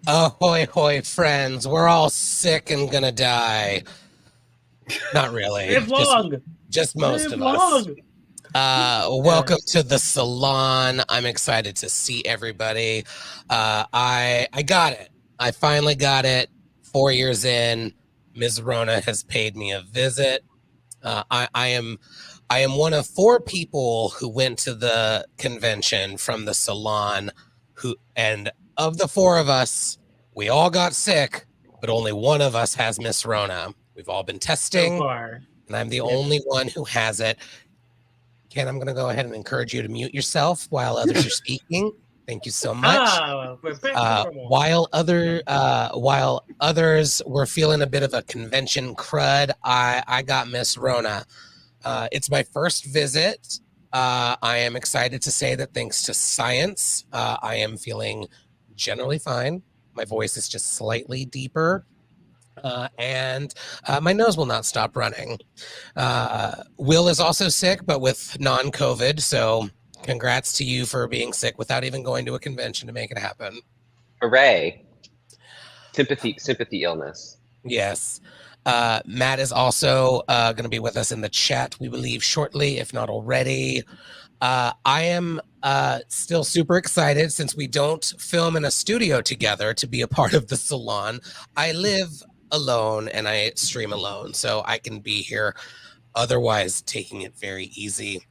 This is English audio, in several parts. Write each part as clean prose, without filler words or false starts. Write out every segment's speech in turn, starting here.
Ahoy, hoy, friends. We're all sick and gonna die. Not really. Live long. Just most Live of us. long. Welcome to the Salon. I'm excited to see everybody. I got it. I finally got it. 4 years in, Ms. Rona has paid me a visit. I am one of four people who went to the convention from the Salon, and of the four of us, we all got sick, but only one of us has Miss Rona. We've all been So testing, far. and I'm the only one who has it. Ken, I'm going to go ahead and encourage you to mute yourself while others are speaking. Thank you so much. We're back to normal. While others were feeling a bit of a convention crud, I got Miss Rona. It's my first visit. I am excited to say that thanks to science, I am feeling generally fine. My voice is just slightly deeper. And my nose will not stop running. Will is also sick, but with non-COVID. So congrats to you for being sick without even going to a convention to make it happen. Hooray. Sympathy illness. Yes. Matt is also going to be with us in the chat, we believe, shortly, if not already. I am still super excited since we don't film in a studio together to be a part of the Salon. I live alone and I stream alone, so I can be here otherwise taking it very easy.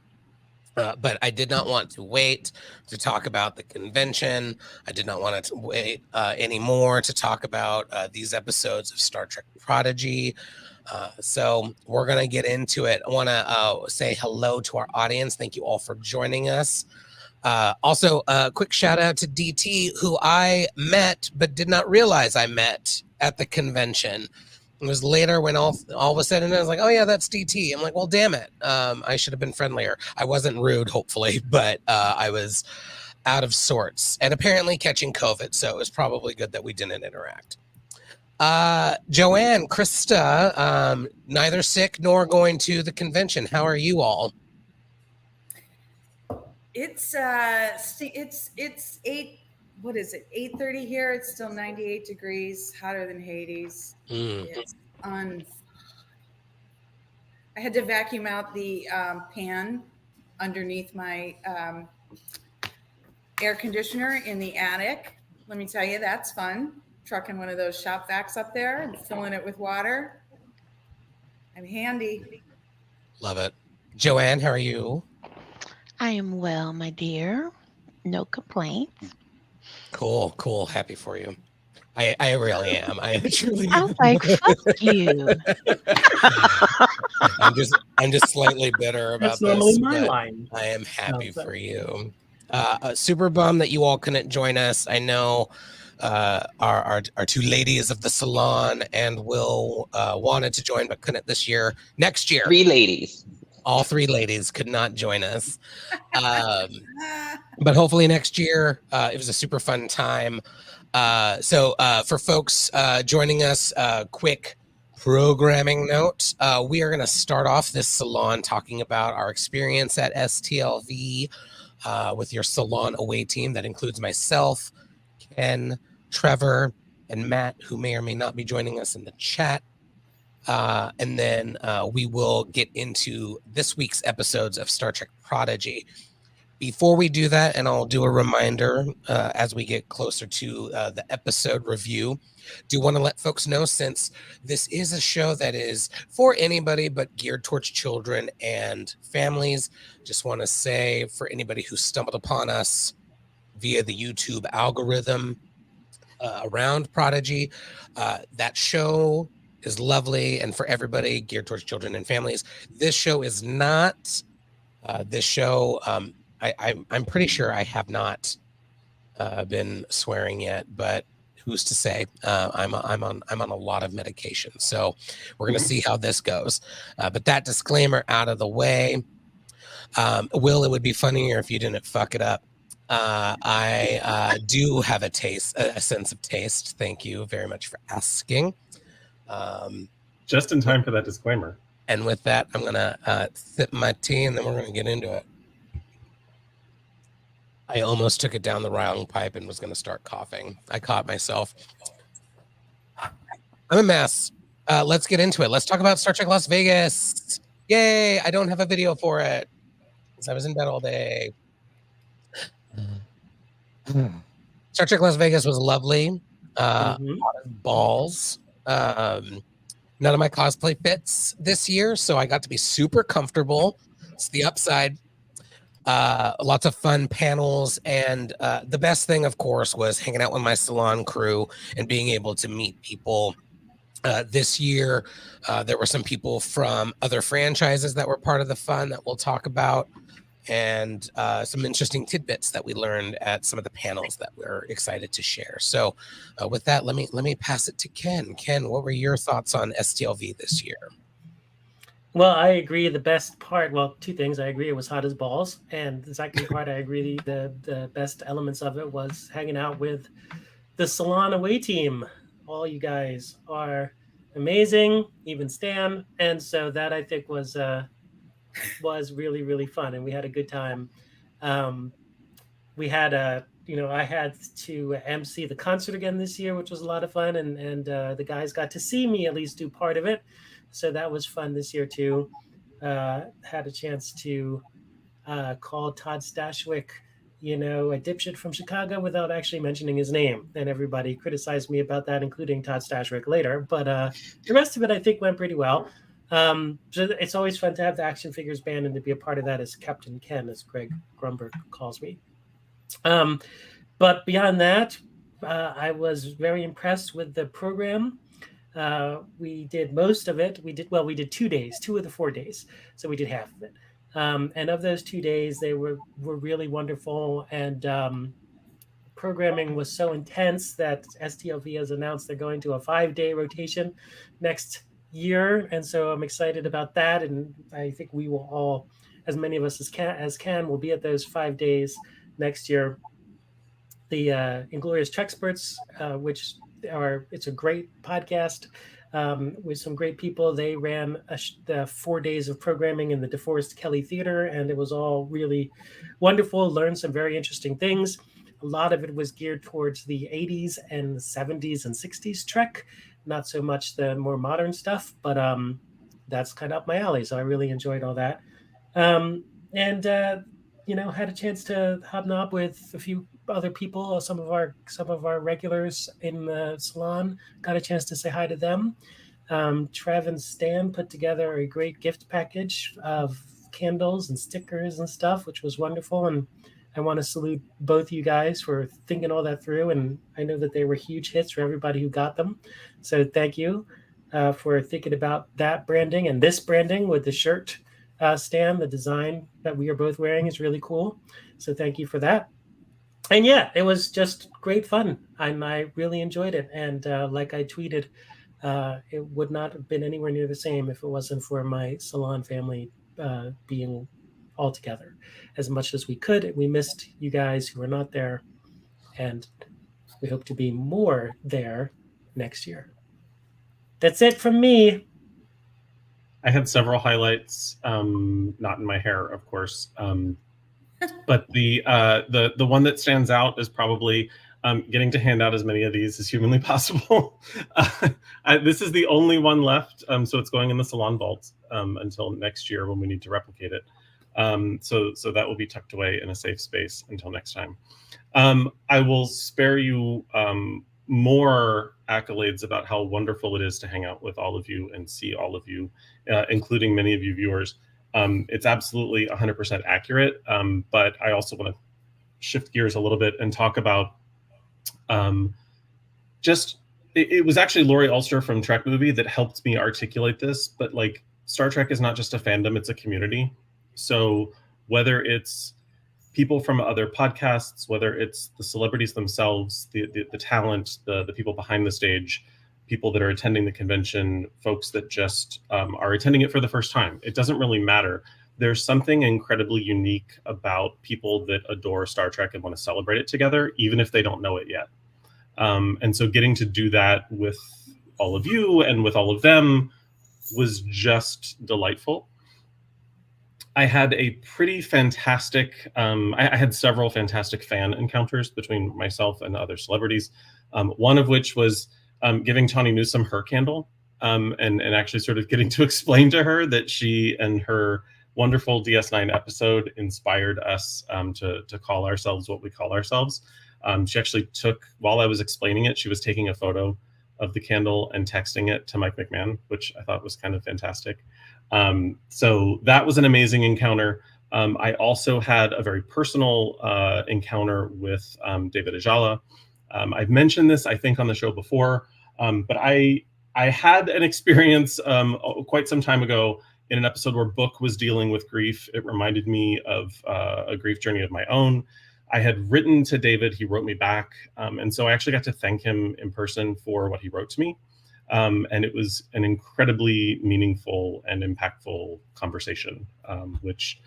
But I did not want to wait to talk about the convention. I did not want to wait anymore to talk about these episodes of Star Trek Prodigy. So we're going to get into it. I want to say hello to our audience. Thank you all for joining us. Also, a quick shout out to DT, who I met but did not realize I met at the convention. It was later when all of a sudden I was like, oh yeah, that's DT. I'm like, well, damn it. I should have been friendlier. I wasn't rude, hopefully, but I was out of sorts and apparently catching COVID. So it was probably good that we didn't interact. Joanne, Krista, neither sick nor going to the convention. How are you all? It's 8. What is it? 8:30 here. It's still 98 degrees, hotter than Hades. It's I had to vacuum out the pan underneath my air conditioner in the attic. Let me tell you, that's fun. Trucking one of those shop vacs up there and filling it with water. I'm handy. Love it. Joanne, how are you? I am well, my dear. No complaints. Cool. Happy for you. I really am. I truly I was like, fuck you. I'm just slightly bitter about That's normally this. my but line. I am happy for you. Super bummed that you all couldn't join us. I know our two ladies of the Salon and Will wanted to join but couldn't this year. Next year. 3 ladies. All 3 ladies could not join us. But hopefully next year. It was a super fun time. So for folks joining us, quick programming note. We are going to start off this Salon talking about our experience at STLV with your Salon away team. That includes myself, Ken, Trevor, and Matt, who may or may not be joining us in the chat. And then we will get into this week's episodes of Star Trek Prodigy. Before we do that, and I'll do a reminder as we get closer to the episode review, do want to let folks know, since this is a show that is for anybody but geared towards children and families, just want to say, for anybody who stumbled upon us via the YouTube algorithm around Prodigy, that show is lovely and for everybody geared towards children and families. This show is not. This show, I'm pretty sure I have not been swearing yet, but who's to say? I'm on a lot of medication, so we're gonna see how this goes. But that disclaimer out of the way. Will, it would be funnier if you didn't fuck it up. I do have a sense of taste. Thank you very much for asking. Just in time for that disclaimer. And with that, I'm gonna sip my tea, and then we're gonna get into it. I almost took it down the wrong pipe and was going to start coughing. I caught myself. I'm a mess. Let's get into it. Let's talk about Star Trek Las Vegas. Yay! I don't have a video for it because I was in bed all day. Star Trek Las Vegas was lovely. Balls. None of my cosplay fits this year, so I got to be super comfortable. It's the upside. Lots of fun panels, and the best thing, of course, was hanging out with my Salon crew and being able to meet people. This year, there were some people from other franchises that were part of the fun that we'll talk about, and some interesting tidbits that we learned at some of the panels that we're excited to share. So with that, let me pass it to Ken. Ken, what were your thoughts on STLV this year? Well, I agree. The best part, well, two things. I agree it was hot as balls. And the second part, I agree the best elements of it was hanging out with the Salon away team. All you guys are amazing, even Stan. And so that I think was really, really fun. And we had a good time. We had I had to MC the concert again this year, which was a lot of fun. And the guys got to see me at least do part of it. So that was fun this year too. Had a chance to call Todd Stashwick, a dipshit from Chicago without actually mentioning his name. And everybody criticized me about that, including Todd Stashwick later. But the rest of it, I think, went pretty well. So it's always fun to have the Action Figures band and to be a part of that as Captain Ken, as Greg Grumberg calls me. But beyond that, I was very impressed with the program. We did most of it. We did 2 days, 2 of the 4 days. So we did half of it. And of those 2 days, they were really wonderful. And programming was so intense that STLV has announced they're going to a 5-day rotation next year. And so I'm excited about that. And I think we will all, as many of us as can, will be at those 5 days next year. The Inglorious Trexperts, it's a great podcast with some great people. They ran the 4 days of programming in the DeForest Kelley Theater, and it was all really wonderful. Learned some very interesting things. A lot of it was geared towards the 80s and 70s and 60s Trek, not so much the more modern stuff, but that's kind of up my alley. So I really enjoyed all that. Had a chance to hobnob with a few other people, some of our regulars in the Salon. Got a chance to say hi to them. Trev and Stan put together a great gift package of candles and stickers and stuff, which was wonderful. And I want to salute both you guys for thinking all that through. And I know that they were huge hits for everybody who got them. So thank you for thinking about that branding and this branding with the shirt stand. The design that we are both wearing is really cool. So thank you for that. And yeah, it was just great fun. And I really enjoyed it. And like I tweeted, it would not have been anywhere near the same if it wasn't for my Salon family being all together as much as we could. We missed you guys who were not there. And we hope to be more there next year. That's it from me. I had several highlights, not in my hair, of course. But the one that stands out is probably getting to hand out as many of these as humanly possible. This is the only one left, so it's going in the Salon vault until next year when we need to replicate it. So that will be tucked away in a safe space until next time. I will spare you more accolades about how wonderful it is to hang out with all of you and see all of you, including many of you viewers. It's absolutely 100% accurate, but I also want to shift gears a little bit and talk about it was actually Laurie Ulster from Trek Movie that helped me articulate this, but like Star Trek is not just a fandom, it's a community. So whether it's people from other podcasts, whether it's the celebrities themselves, the talent, the people behind the stage, people that are attending the convention, folks that just are attending it for the first time. It doesn't really matter. There's something incredibly unique about people that adore Star Trek and want to celebrate it together, even if they don't know it yet. And so getting to do that with all of you and with all of them was just delightful. I had a pretty fantastic, I had several fantastic fan encounters between myself and other celebrities. One of which was giving Tawny Newsome her candle, and actually sort of getting to explain to her that she and her wonderful DS9 episode inspired us to call ourselves what we call ourselves. She actually took, while I was explaining it, she was taking a photo of the candle and texting it to Mike McMahon, which I thought was kind of fantastic. So that was an amazing encounter. I also had a very personal encounter with David Ajala. I've mentioned this, I think, on the show before, but I had an experience quite some time ago in an episode where Book was dealing with grief. It reminded me of a grief journey of my own. I had written to David, he wrote me back, and so I actually got to thank him in person for what he wrote to me. And it was an incredibly meaningful and impactful conversation, which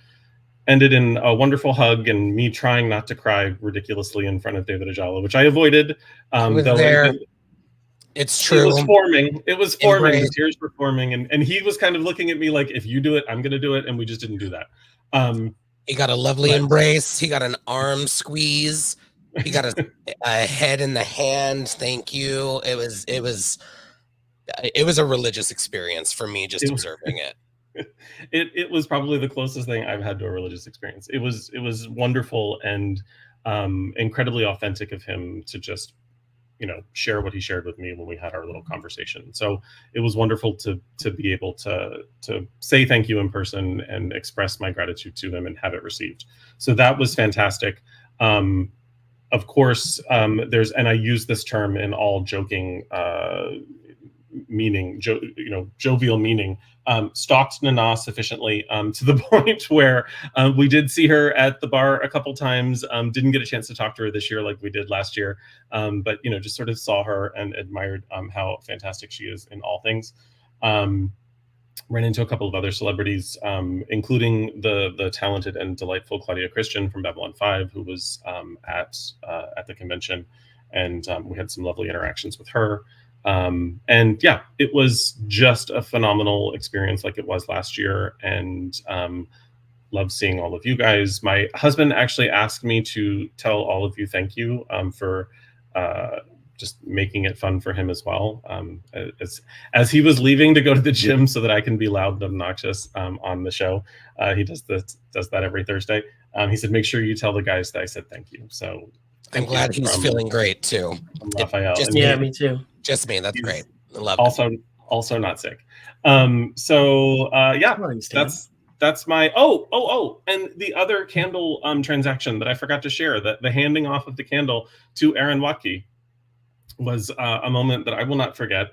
ended in a wonderful hug and me trying not to cry ridiculously in front of David Ajala, which I avoided. I was though there. It's true. It was forming. It was forming. Embrace. The tears were forming, and he was kind of looking at me like, "If you do it, I'm going to do it," and we just didn't do that. He got a lovely embrace. He got an arm squeeze. He got a head in the hand. Thank you. It was a religious experience for me just observing it. It was probably the closest thing I've had to a religious experience. It was wonderful and incredibly authentic of him to just, share what he shared with me when we had our little conversation. So it was wonderful to be able to say thank you in person and express my gratitude to him and have it received. So that was fantastic. Of course, and I use this term in all joking meaning, jovial meaning, stalked Nana sufficiently to the point where we did see her at the bar a couple times. Didn't get a chance to talk to her this year like we did last year, but just sort of saw her and admired how fantastic she is in all things. Ran into a couple of other celebrities, including the talented and delightful Claudia Christian from Babylon 5, who was at the convention, and we had some lovely interactions with her. And yeah, it was just a phenomenal experience like it was last year, and love seeing all of you guys. My husband actually asked me to tell all of you thank you for just making it fun for him as well. As he was leaving to go to the gym so that I can be loud and obnoxious on the show. He does that every Thursday. He said, make sure you tell the guys that I said thank you. So I'm glad he's feeling great too. Raphael. Me too. Just me. That's great. I love it. Also not sick. Yeah, that's my and the other candle transaction that I forgot to share, that the handing off of the candle to Aaron Watkey was a moment that I will not forget,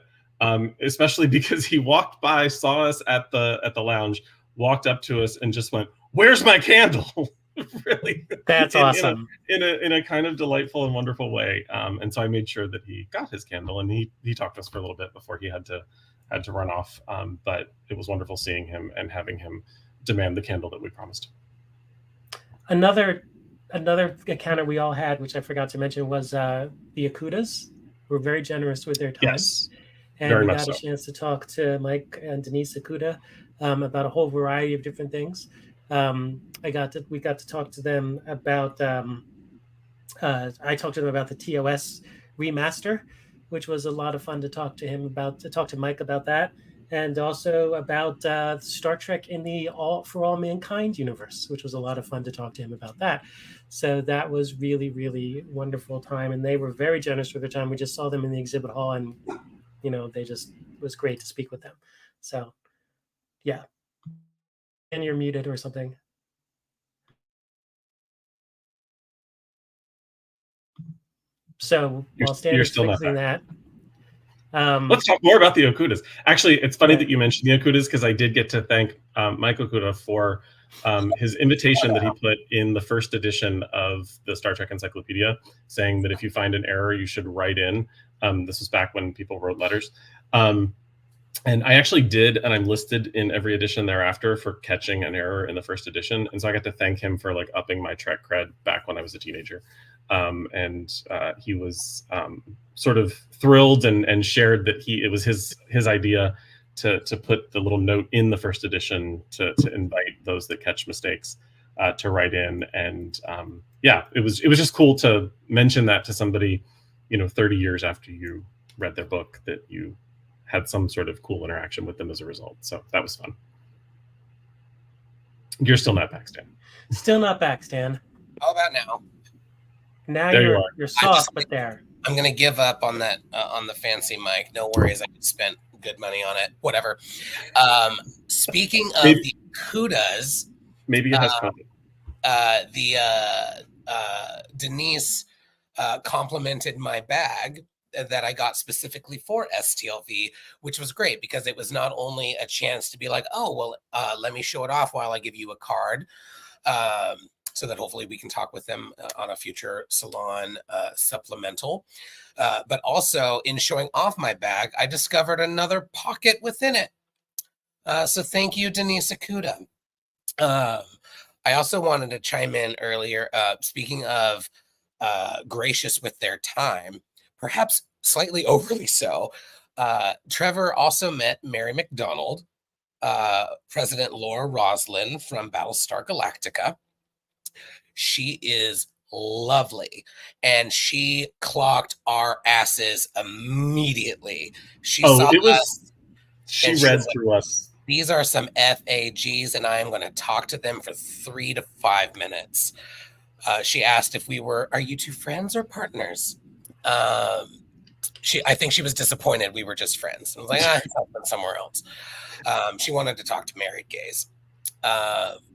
especially because he walked by, saw us at the lounge, walked up to us and just went, "Where's my candle?" Really, that's awesome. In a kind of delightful and wonderful way. And so I made sure that he got his candle, and he talked to us for a little bit before he had to run off. But it was wonderful seeing him and having him demand the candle that we promised. Another encounter we all had, which I forgot to mention, was the Akudas. Were very generous with their time. Yes, and very we much got a chance to talk to Mike and Denise Akuda about a whole variety of different things. We got to talk to them about. I talked to them about the TOS remaster, which was a lot of fun to talk to him about. To talk to Mike about that, and also about Star Trek in the For All Mankind universe, which was a lot of fun to talk to him about that. So that was really, really wonderful time, and they were very generous with their time. We just saw them in the exhibit hall, and it was great to speak with them. So, yeah. And you're muted or something. So while Stan's fixing that. Let's talk more about the Okudas. Actually, it's funny that you mentioned the Okudas, because I did get to thank Mike Okuda for his invitation that he put in the first edition of the Star Trek Encyclopedia, saying that if you find an error, you should write in. This was back when people wrote letters. And I actually did, and I'm listed in every edition thereafter for catching an error in the first edition. And so I got to thank him for upping my Trek cred back when I was a teenager. And he was sort of thrilled and shared that it was his idea to put the little note in the first edition to invite those that catch mistakes to write in. And it was just cool to mention that to somebody, 30 years after you read their book, that you had some sort of cool interaction with them as a result. So that was fun. You're still not back, Stan. Still not back, Stan. How about now? Now There you you're are. you're soft, but there. I'm gonna give up on that on the fancy mic. No worries, I spent good money on it. Whatever. Speaking of the kudas, Maybe it has content. Denise complimented my bag that I got specifically for STLV, which was great because it was not only a chance to be like, oh, well, let me show it off while I give you a card, so that hopefully we can talk with them on a future Salon supplemental. But also in showing off my bag, I discovered another pocket within it. So thank you, Denise Akuda. I also wanted to chime in earlier, speaking of gracious with their time, perhaps slightly overly so. Trevor also met Mary McDonald, President Laura Roslin from Battlestar Galactica. She is lovely, and she clocked our asses immediately. She saw us. She and read was like, through us. These are some FAGs, and I am going to talk to them for 3 to 5 minutes. She asked if are you two friends or partners? I think she was disappointed we were just friends. I was like, it's somewhere else. She wanted to talk to married gays.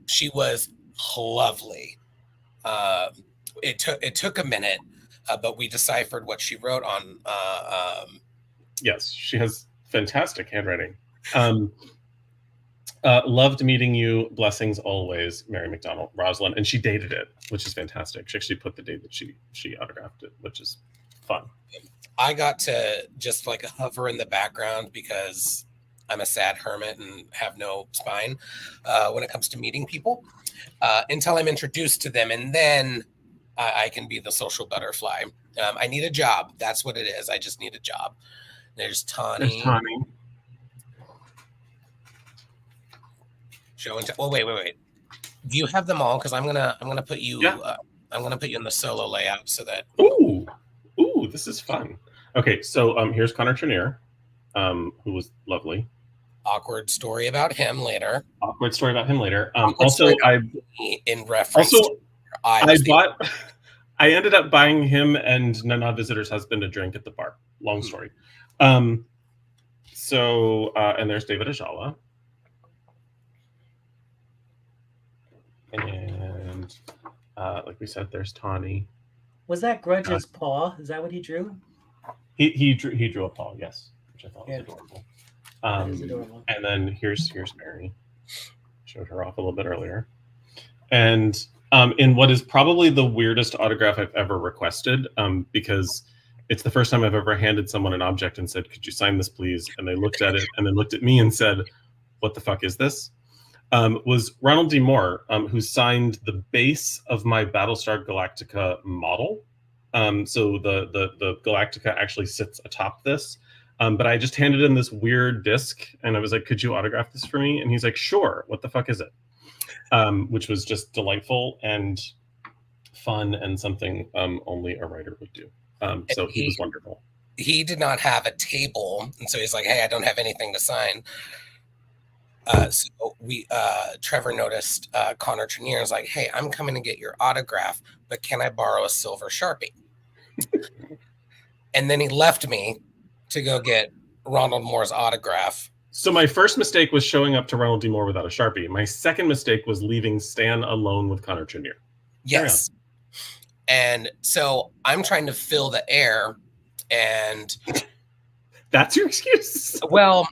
She was lovely. It took a minute, but we deciphered what she wrote on. Yes, she has fantastic handwriting. Loved meeting you. Blessings always, Mary McDonald Roslin, and she dated it, which is fantastic. She actually put the date that she autographed it, which is fun. I got to just like hover in the background because I'm a sad hermit and have no spine when it comes to meeting people until I'm introduced to them, and then I can be the social butterfly. I need a job. That's what it is. I just need a job. There's Tawny. Show and tell. Well, wait. Do you have them all? Because I'm gonna put you. Yeah. I'm gonna put you in the solo layout so that. Ooh, this is fun. Okay, so here's Connor Trenier, who was lovely. Awkward story about him later. In reference. Also, I ended up buying him and Nana Visitor's husband a drink at the bar. Long story. And there's David Ajala. And like we said, there's Tawny. Was that Grudge's paw? Is that what he drew? He drew a paw, yes, which I thought was adorable. That is adorable. And then here's Mary. Showed her off a little bit earlier. And in what is probably the weirdest autograph I've ever requested, because it's the first time I've ever handed someone an object and said, "Could you sign this, please?" And they looked at it and then looked at me and said, "What the fuck is this?" Was Ronald D. Moore, who signed the base of my Battlestar Galactica model. So the Galactica actually sits atop this. But I just handed him this weird disc, and I was like, "Could you autograph this for me?" And he's like, "Sure. What the fuck is it?" Which was just delightful and fun and something only a writer would do. So he was wonderful. He did not have a table, and so he's like, "Hey, I don't have anything to sign." So Trevor noticed Connor Trenier was like, "Hey, I'm coming to get your autograph, but can I borrow a silver Sharpie?" And then he left me to go get Ronald Moore's autograph. So my first mistake was showing up to Ronald D. Moore without a Sharpie. My second mistake was leaving Stan alone with Connor Trenier. Yes. And so I'm trying to fill the air, and that's your excuse? Well,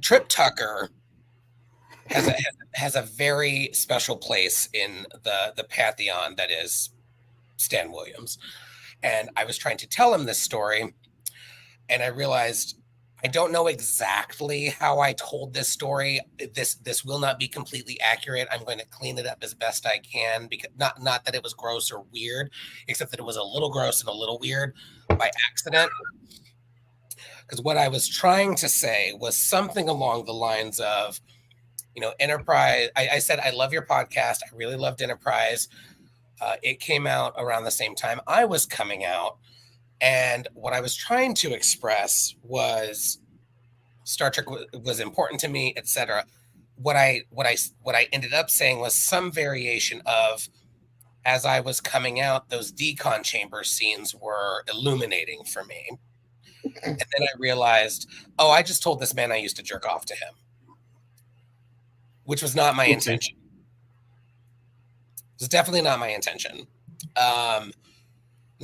Trip Tucker has a very special place in the pantheon that is Stan Williams. And I was trying to tell him this story, and I realized I don't know exactly how I told this story. This will not be completely accurate. I'm going to clean it up as best I can, because not that it was gross or weird, except that it was a little gross and a little weird by accident. Because what I was trying to say was something along the lines of, Enterprise. I said, I love your podcast. I really loved Enterprise. It came out around the same time I was coming out. And what I was trying to express was Star Trek was important to me, etc. What I ended up saying was some variation of, as I was coming out, those decon chamber scenes were illuminating for me. And then I realized, oh, I just told this man I used to jerk off to him, which was not my intention. It was definitely not my intention. And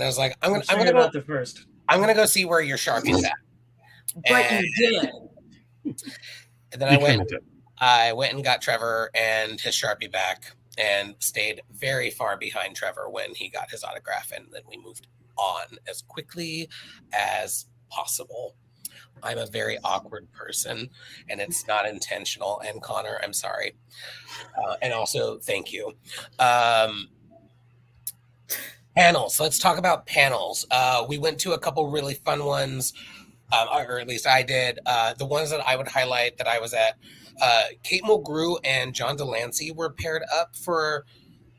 I was like, I'm gonna go the first. I'm gonna go see where your Sharpie's at. But you did. And then I went and got Trevor and his Sharpie back and stayed very far behind Trevor when he got his autograph, and then we moved on as quickly as possible. I'm a very awkward person, and it's not intentional. And Connor, I'm sorry. And also, thank you. Panels. Let's talk about panels. We went to a couple really fun ones, or at least I did. The ones that I would highlight that I was at, Kate Mulgrew and John Delancey were paired up for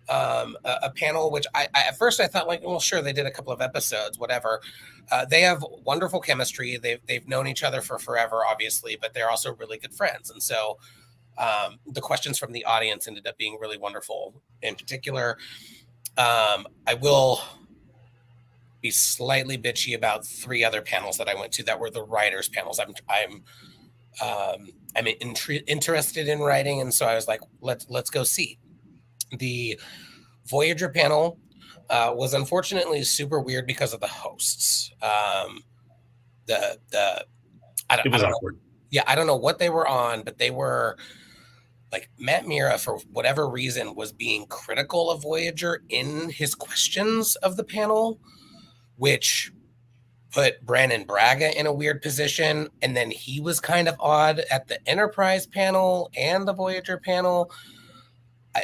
a panel, which I at first I thought, like, well, sure, they did a couple of episodes, whatever. They have wonderful chemistry. They've known each other for forever, obviously, but they're also really good friends. And so the questions from the audience ended up being really wonderful. In particular, I will be slightly bitchy about 3 other panels that I went to that were the writers' panels. I'm interested in writing, and so I was like, let's go see. The Voyager panel was unfortunately super weird because of the hosts. It was awkward. Yeah, I don't know what they were on, but they were like, Matt Mira, for whatever reason, was being critical of Voyager in his questions of the panel, which put Brandon Braga in a weird position. And then he was kind of odd at the Enterprise panel and the Voyager panel.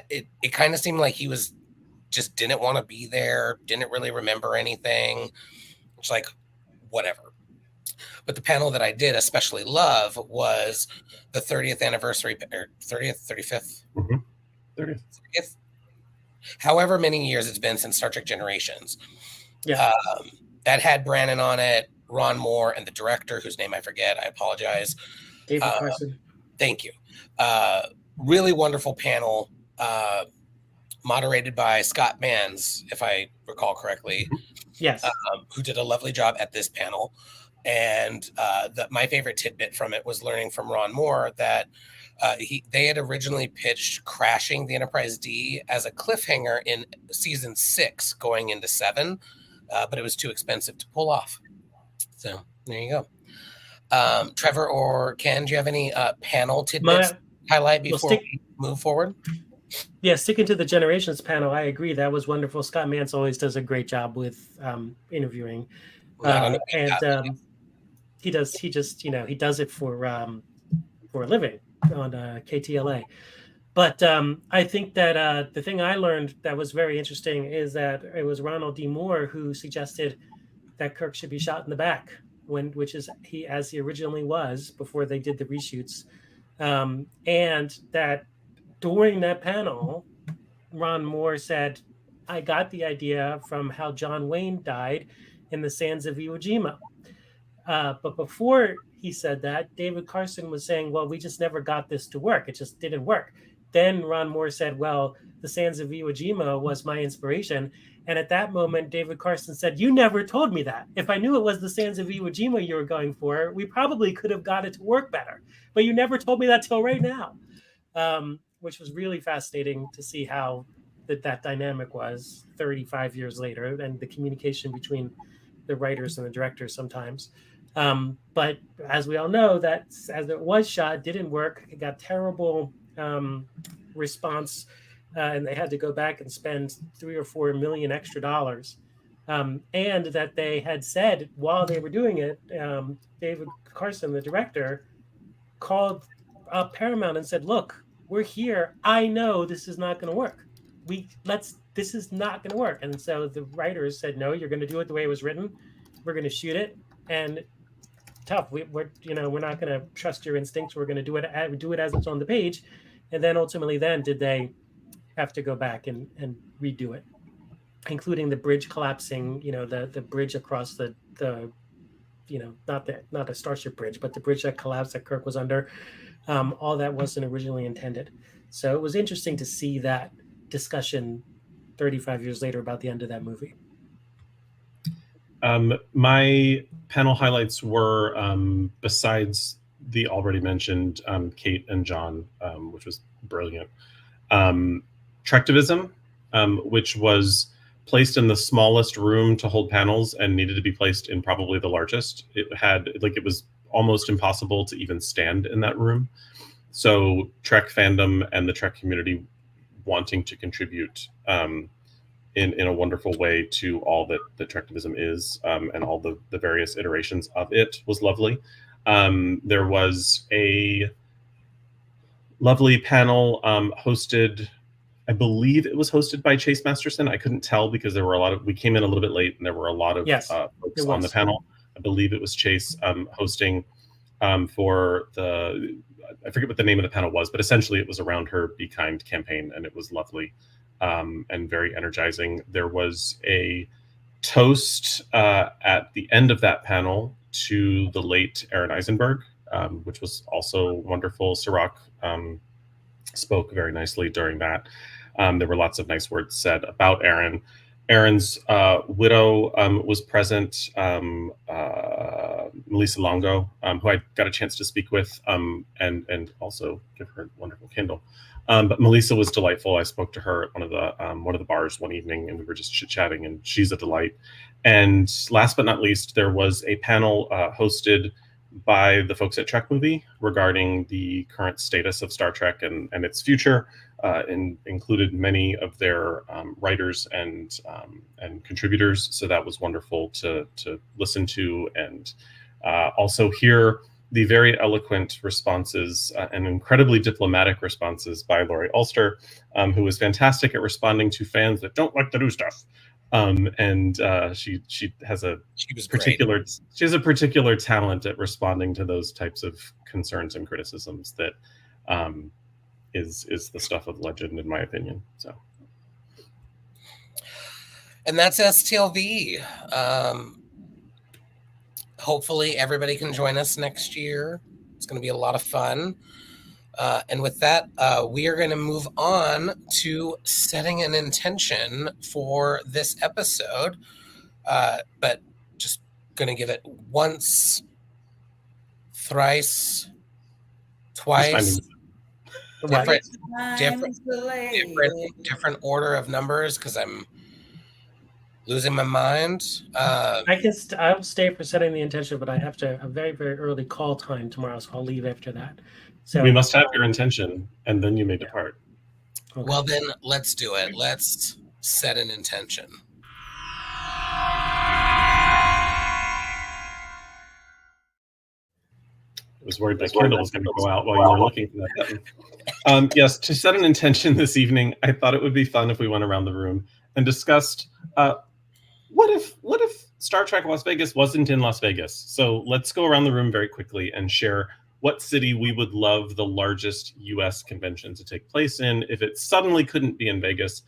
It kind of seemed like he was just didn't want to be there, didn't really remember anything. It's like, whatever. But the panel that I did especially love was the 30th anniversary, or 35th? Mm-hmm. 30th. However many years it's been since Star Trek Generations. Yeah. That had Brannon on it, Ron Moore, and the director, whose name I forget. I apologize. David Carson. Thank you. Really wonderful panel, moderated by Scott Mans, if I recall correctly. Yes. Who did a lovely job at this panel. And my favorite tidbit from it was learning from Ron Moore that they had originally pitched crashing the Enterprise D as a cliffhanger in season 6 going into 7, but it was too expensive to pull off. So there you go. Trevor or Ken, do you have any panel tidbits to highlight before we move forward? Yeah, sticking to the Generations panel, I agree. That was wonderful. Scott Mans always does a great job with interviewing. He does it for a living on KTLA. But I think that the thing I learned that was very interesting is that it was Ronald D. Moore who suggested that Kirk should be shot in the back, which is as he originally was before they did the reshoots, and that during that panel, Ron Moore said, "I got the idea from how John Wayne died in the sands of Iwo Jima." But before he said that, David Carson was saying, well, we just never got this to work. It just didn't work. Then Ron Moore said, well, the sands of Iwo Jima was my inspiration. And at that moment, David Carson said, you never told me that. If I knew it was the sands of Iwo Jima you were going for, we probably could have got it to work better. But you never told me that till right now, which was really fascinating to see how that dynamic was 35 years later, and the communication between the writers and the directors sometimes. But as we all know, that as it was shot, didn't work. It got terrible response, and they had to go back and spend $3 or $4 million extra dollars. And that they had said while they were doing it, David Carson, the director, called up Paramount and said, "Look, we're here. I know this is not going to work. This is not going to work." And so the writers said, "No, you're going to do it the way it was written. We're going to shoot it." And tough. We're not going to trust your instincts. We're going to do it as it's on the page, and then ultimately, did they have to go back and redo it, including the bridge collapsing? The bridge across the not the Starship Bridge, but the bridge that collapsed that Kirk was under. All that wasn't originally intended. So it was interesting to see that discussion 35 years later about the end of that movie. My panel highlights were, besides the already mentioned Kate and John, which was brilliant, Trectivism, which was placed in the smallest room to hold panels and needed to be placed in probably the largest. It was almost impossible to even stand in that room. So Trek fandom and the Trek community wanting to contribute in a wonderful way to all that Trectivism is, and all the various iterations of it was lovely. There was a lovely panel hosted, I believe it was hosted by Chase Masterson. I couldn't tell because we came in a little bit late and there were a lot of folks on the panel. I believe it was Chase hosting for I forget what the name of the panel was, but essentially it was around her Be Kind campaign, and it was lovely and very energizing. There was a toast at the end of that panel to the late Aaron Eisenberg, which was also wonderful. Sirach spoke very nicely during that. There were lots of nice words said about Aaron. Aaron's widow was present, Melissa Longo, who I got a chance to speak with, and also give her a wonderful Kindle. But Melissa was delightful. I spoke to her at one of the bars one evening, and we were just chit-chatting, and she's a delight. And last but not least, there was a panel hosted by the folks at Trek Movie regarding the current status of Star Trek and its future, and included many of their writers and contributors. So that was wonderful to listen to, and also hear the very eloquent responses and incredibly diplomatic responses by Laurie Ulster, who was fantastic at responding to fans that don't like the new stuff. She has a particular talent at responding to those types of concerns and criticisms that is the stuff of legend, in my opinion. So, and that's STLV. Hopefully everybody can join us next year. It's going to be a lot of fun. And with that, we are going to move on to setting an intention for this episode. But just going to give it once, thrice, twice, different order of numbers, because I'm losing my mind. I'll stay for setting the intention, but I have a very, very early call time tomorrow, so I'll leave after that. So we must have your intention, and then you may depart. Okay. Well, then let's do it. Let's set an intention. I was worried that Kindle was going to go out while you were looking for that button. Yes, to set an intention this evening, I thought it would be fun if we went around the room and discussed what if Star Trek Las Vegas wasn't in Las Vegas? So let's go around the room very quickly and share what city we would love the largest U.S. convention to take place in. If it suddenly couldn't be in Vegas,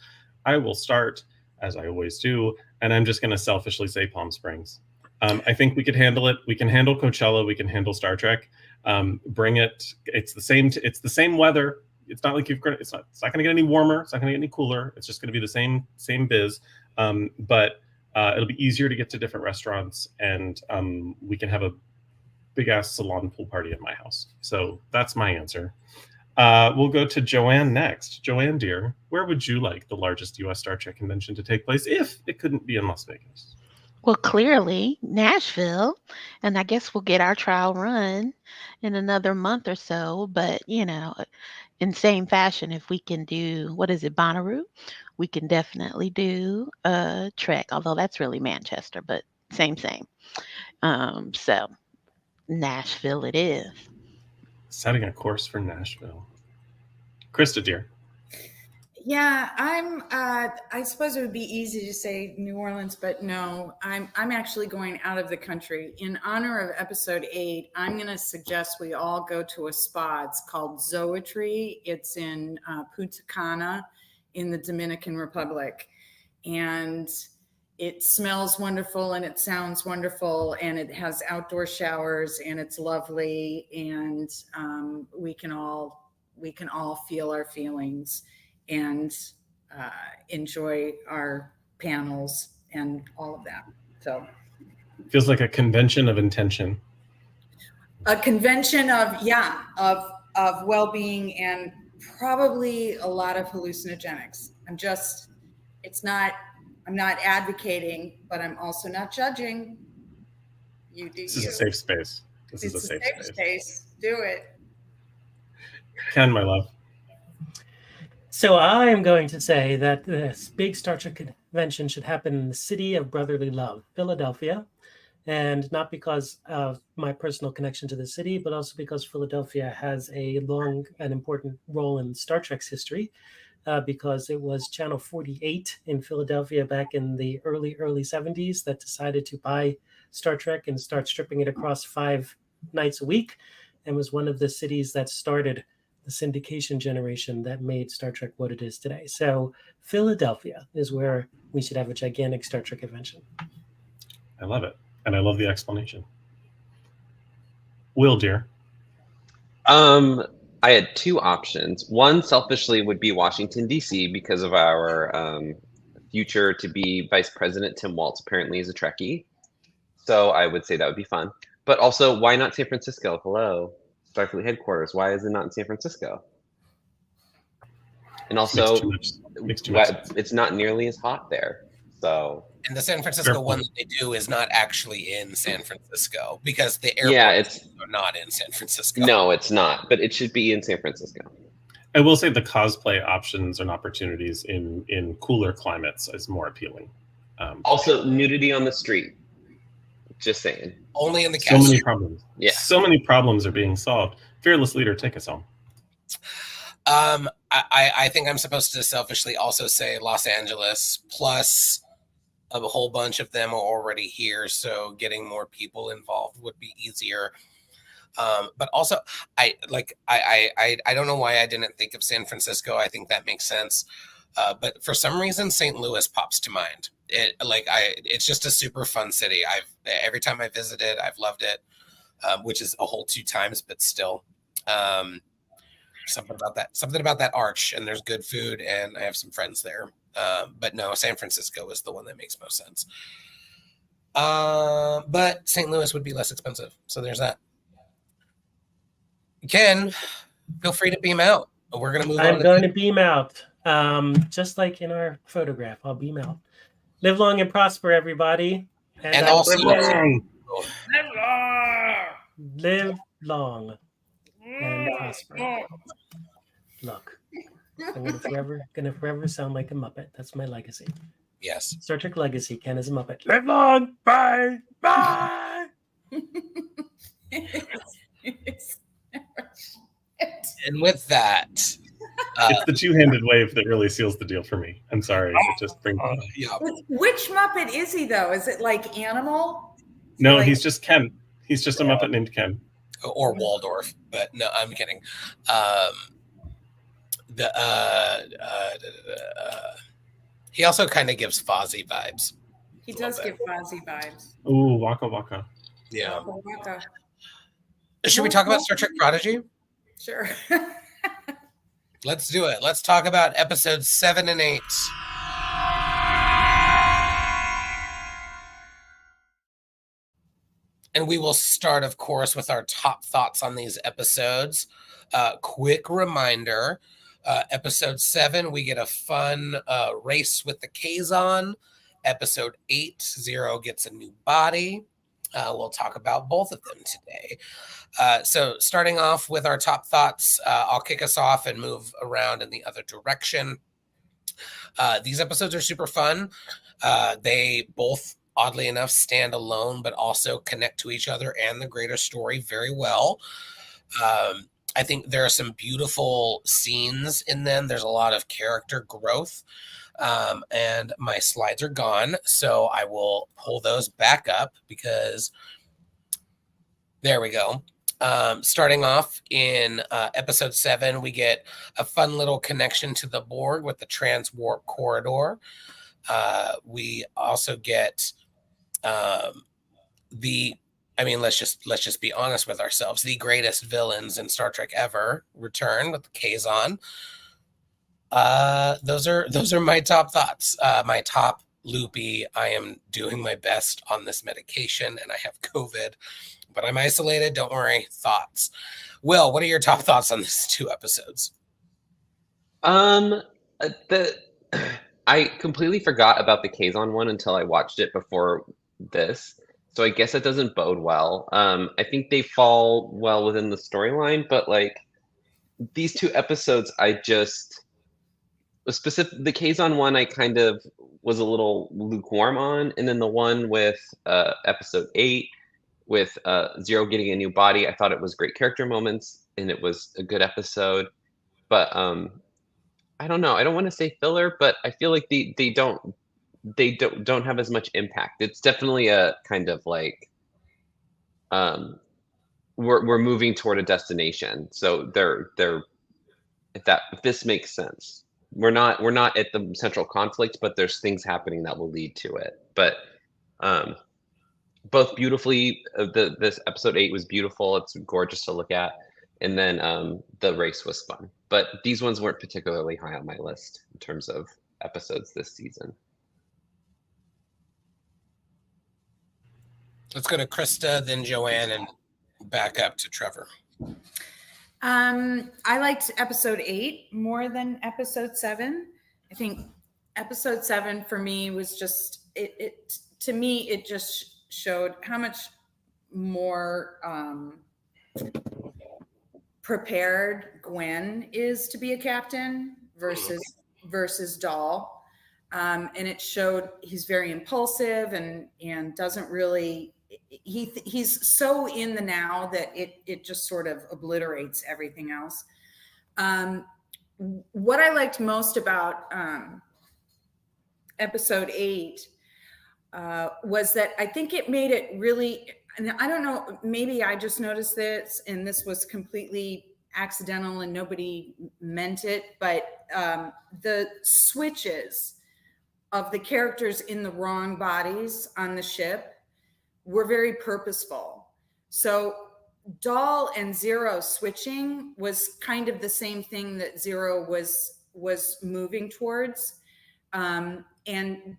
I will start, as I always do, and I'm just going to selfishly say Palm Springs. I think we could handle it. We can handle Coachella. We can handle Star Trek. Bring it. It's the same weather. It's not like it's not going to get any warmer. It's not going to get any cooler. It's just going to be the same biz. But it'll be easier to get to different restaurants, and we can have a big ass salon pool party at my house. So that's my answer. We'll go to Joanne next. Joanne, dear, where would you like the largest U.S. Star Trek convention to take place if it couldn't be in Las Vegas? Well, clearly Nashville, and I guess we'll get our trial run in another month or so. But in same fashion, if we can do, what is it, Bonnaroo, we can definitely do Trek. Although that's really Manchester, but same. So Nashville it is. Setting a course for Nashville. Krista, dear. Yeah, I suppose it would be easy to say New Orleans, but no, I'm actually going out of the country. In honor of episode 8, I'm going to suggest we all go to a spa. It's called Zoetry. It's in Punta Cana in the Dominican Republic. And it smells wonderful and it sounds wonderful and it has outdoor showers and it's lovely, and we can all feel our feelings and enjoy our panels and all of that. So Feels like a convention of intention. a convention of well-being and probably a lot of hallucinogenics. I'm not advocating, but I'm also not judging. You do. This is a safe space. This is a safe space. Do it. Ken, my love. So I am going to say that this big Star Trek convention should happen in the city of brotherly love, Philadelphia. And not because of my personal connection to the city, but also because Philadelphia has a long and important role in Star Trek's history, because it was Channel 48 in Philadelphia back in the early 70s that decided to buy Star Trek and start stripping it across 5 nights a week, and was one of the cities that started the syndication generation that made Star Trek what it is today. So Philadelphia is where we should have a gigantic Star Trek convention. I love it. And I love the explanation. Will, dear. I had 2 options. One, selfishly, would be Washington, D.C. because of our future to be Vice President Tim Waltz apparently is a Trekkie. So I would say that would be fun. But also, why not San Francisco? Hello. Starfleet headquarters. Why is it not in San Francisco? And also, makes too much sense. It's not nearly as hot there. So. And the San Francisco one that they do is not actually in San Francisco because the airports are not in San Francisco. No, it's not. But it should be in San Francisco. I will say the cosplay options and opportunities in cooler climates is more appealing. Also, nudity on the street. Just saying. Only in the so many problems. Yeah. So many problems are being solved. Fearless leader, take us home. I think I'm supposed to selfishly also say Los Angeles, plus a whole bunch of them are already here, so getting more people involved would be easier. But also, I don't know why I didn't think of San Francisco. I think that makes sense. But for some reason, St. Louis pops to mind. It's just a super fun city. Every time I visit it, I've loved it, which is a whole 2 times, but still, something about that arch, and there's good food, and I have some friends there. But no, San Francisco is the one that makes most sense. But St. Louis would be less expensive, so there's that. Ken, feel free to beam out. We're gonna move on. I'm going to beam out. Just like in our photograph, I'll beam out. Live long and prosper, everybody. And also live long and prosper. Look, I'm gonna forever sound like a Muppet. That's my legacy. Yes. Star Trek legacy. Ken is a Muppet. Live long. Bye. Bye. And with that, it's the 2-handed wave that really seals the deal for me. I'm sorry. It just brings yeah. Which Muppet is he, though? Is it like Animal? No, he's just Ken. He's just a Muppet named Ken. Or Waldorf, but no, I'm kidding. He also kind of gives Fozzie vibes. He does give Fozzie vibes. Ooh, Waka Waka. Yeah. Waka Waka. Should we talk about Star Trek Prodigy? Sure. Let's do it. Let's talk about episodes 7 and 8. And we will start, of course, with our top thoughts on these episodes. Quick reminder, episode 7, we get a fun race with the Kazon. Episode 8, Zero gets a new body. We'll talk about both of them today. So starting off with our top thoughts, I'll kick us off and move around in the other direction. These episodes are super fun. They both, oddly enough, stand alone, but also connect to each other and the greater story very well. I think there are some beautiful scenes in them. There's a lot of character growth. And my slides are gone, so I will pull those back up because there we go. Starting off in episode 7, we get a fun little connection to the Borg with the transwarp corridor. We also get let's just be honest with ourselves. The greatest villains in Star Trek ever return with the Kazon. Those are my top thoughts. My top loopy. I am doing my best on this medication, and I have COVID, but I'm isolated. Don't worry. Thoughts. Will, what are your top thoughts on these 2 episodes? I completely forgot about the Kazon one until I watched it before this. So I guess it doesn't bode well. I think they fall well within the storyline, but like these 2 episodes, I just the Kazon one I kind of was a little lukewarm on, and then the one with episode 8 with Zero getting a new body, I thought it was great character moments and it was a good episode. But I don't know. I don't want to say filler, but I feel like they don't have as much impact. It's definitely a kind of like we're moving toward a destination. So they're if this makes sense. We're not at the central conflict, but there's things happening that will lead to it. But both beautifully, this episode 8 was beautiful. It's gorgeous to look at. And then the race was fun. But these ones weren't particularly high on my list in terms of episodes this season. Let's go to Krista, then Joanne, and back up to Trevor. I liked episode 8 more than episode 7. I think episode 7 for me was just it to me it just showed how much more prepared Gwen is to be a captain versus Dahl. And it showed he's very impulsive and doesn't really he's so in the now that it just sort of obliterates everything else. What I liked most about episode 8 was that I think it made it really, and I don't know, maybe I just noticed this and this was completely accidental and nobody meant it, but the switches of the characters in the wrong bodies on the ship were very purposeful. So Dahl and Zero switching was kind of the same thing that Zero was moving towards. And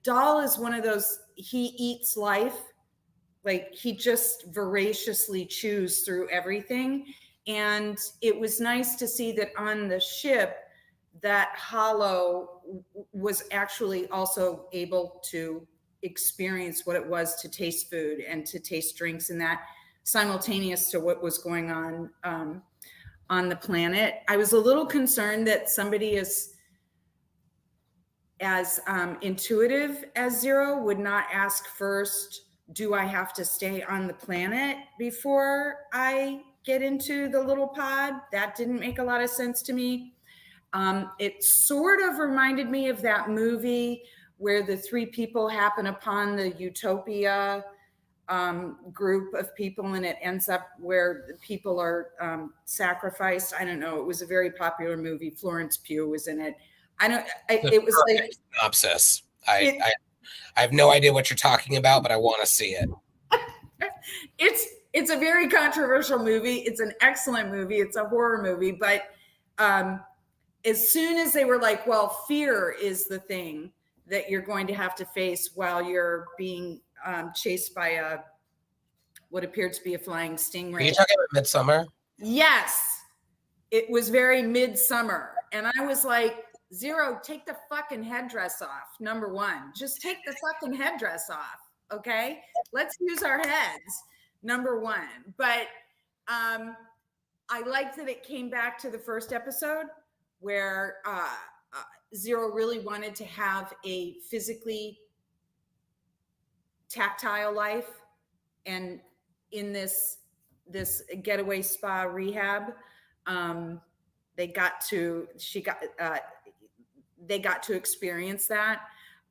Dahl is one of those, he eats life. Like he just voraciously chews through everything. And it was nice to see that on the ship, that Hollow was actually also able to experience what it was to taste food and to taste drinks, and that simultaneous to what was going on the planet. I was a little concerned that somebody is as intuitive as Zero would not ask first, do I have to stay on the planet before I get into the little pod? That didn't make a lot of sense to me. It sort of reminded me of that movie where the 3 people happen upon the utopia group of people, and it ends up where the people are sacrificed. I don't know. It was a very popular movie. Florence Pugh was in it. It was like synopsis. I have no idea what you're talking about, but I want to see it. It's a very controversial movie. It's an excellent movie. It's a horror movie, but as soon as they were like, well, fear is the thing that you're going to have to face while you're being chased by what appeared to be a flying stingray. Are you talking about Midsummer? Yes. It was very midsummer. And I was like, Zero, take the fucking headdress off. Number 1, just take the fucking headdress off. Okay. Let's use our heads. Number 1. But I liked that it came back to the first episode where Zero really wanted to have a physically tactile life, and in this getaway spa rehab, they got to experience that.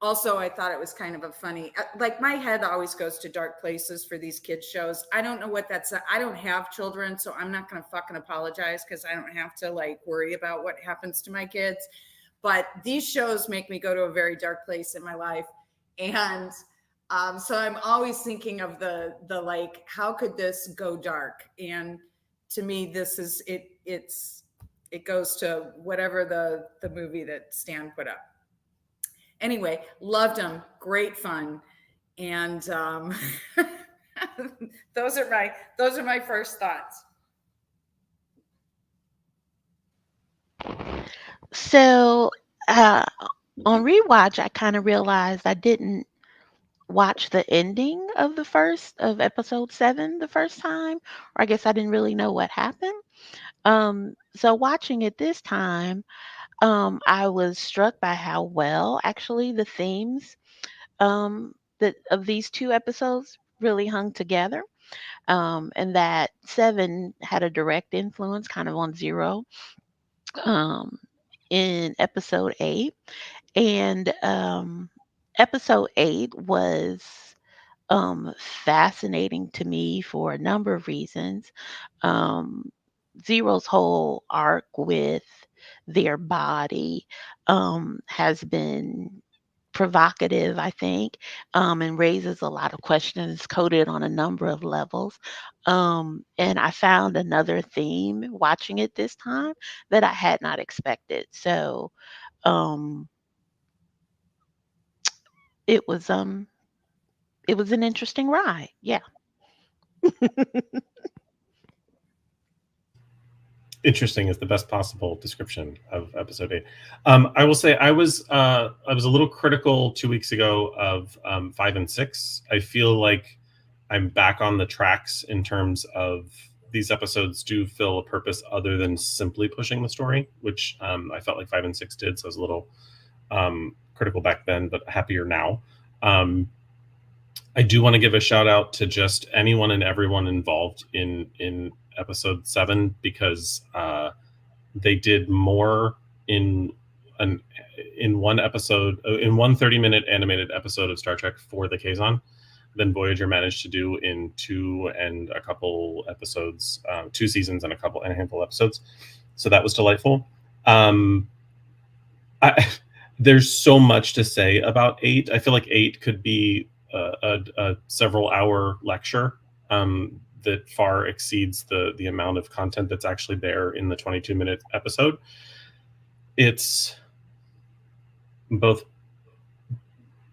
Also, I thought it was kind of a funny, like my head always goes to dark places for these kids shows. I don't know what that's. I don't have children, so I'm not going to fucking apologize because I don't have to like worry about what happens to my kids. But these shows make me go to a very dark place in my life, and so I'm always thinking of the like, how could this go dark? And to me, this is it. It goes to whatever the movie that Stan put up. Anyway, loved them. Great fun. And those are my first thoughts. So on rewatch, I kind of realized I didn't watch the ending of episode 7 the first time, or I guess I didn't really know what happened. So watching it this time, I was struck by how well actually the themes that of these two episodes really hung together. And that 7 had a direct influence kind of on 0 um, in episode 8. And episode 8 was fascinating to me for a number of reasons. Um, Zero's whole arc with their body has been provocative, I think, and raises a lot of questions, coded on a number of levels. And I found another theme watching it this time that I had not expected. So um, it was an interesting ride. Yeah. Interesting is the best possible description of episode 8. I will say I was a little critical 2 weeks ago of 5 and 6. I feel like I'm back on the tracks in terms of these episodes do fill a purpose other than simply pushing the story, which I felt like 5 and 6 did. So I was a little critical back then, but happier now. I do want to give a shout out to just anyone and everyone involved in episode 7, because they did more in one episode, in one 30-minute animated episode of Star Trek for the Kazon than Voyager managed to do in 2 and a couple episodes, 2 seasons and a handful of episodes. So that was delightful. There's so much to say about 8. I feel like 8 could be a several hour lecture that far exceeds the amount of content that's actually there in the 22-minute episode. It's both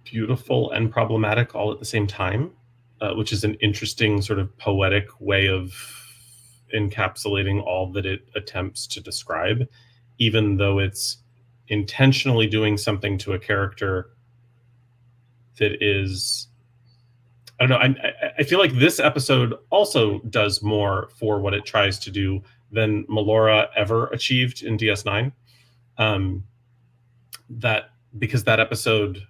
beautiful and problematic all at the same time, which is an interesting sort of poetic way of encapsulating all that it attempts to describe, even though it's intentionally doing something to a character that is, I don't know. I feel like this episode also does more for what it tries to do than Melora ever achieved in DS9. Because that episode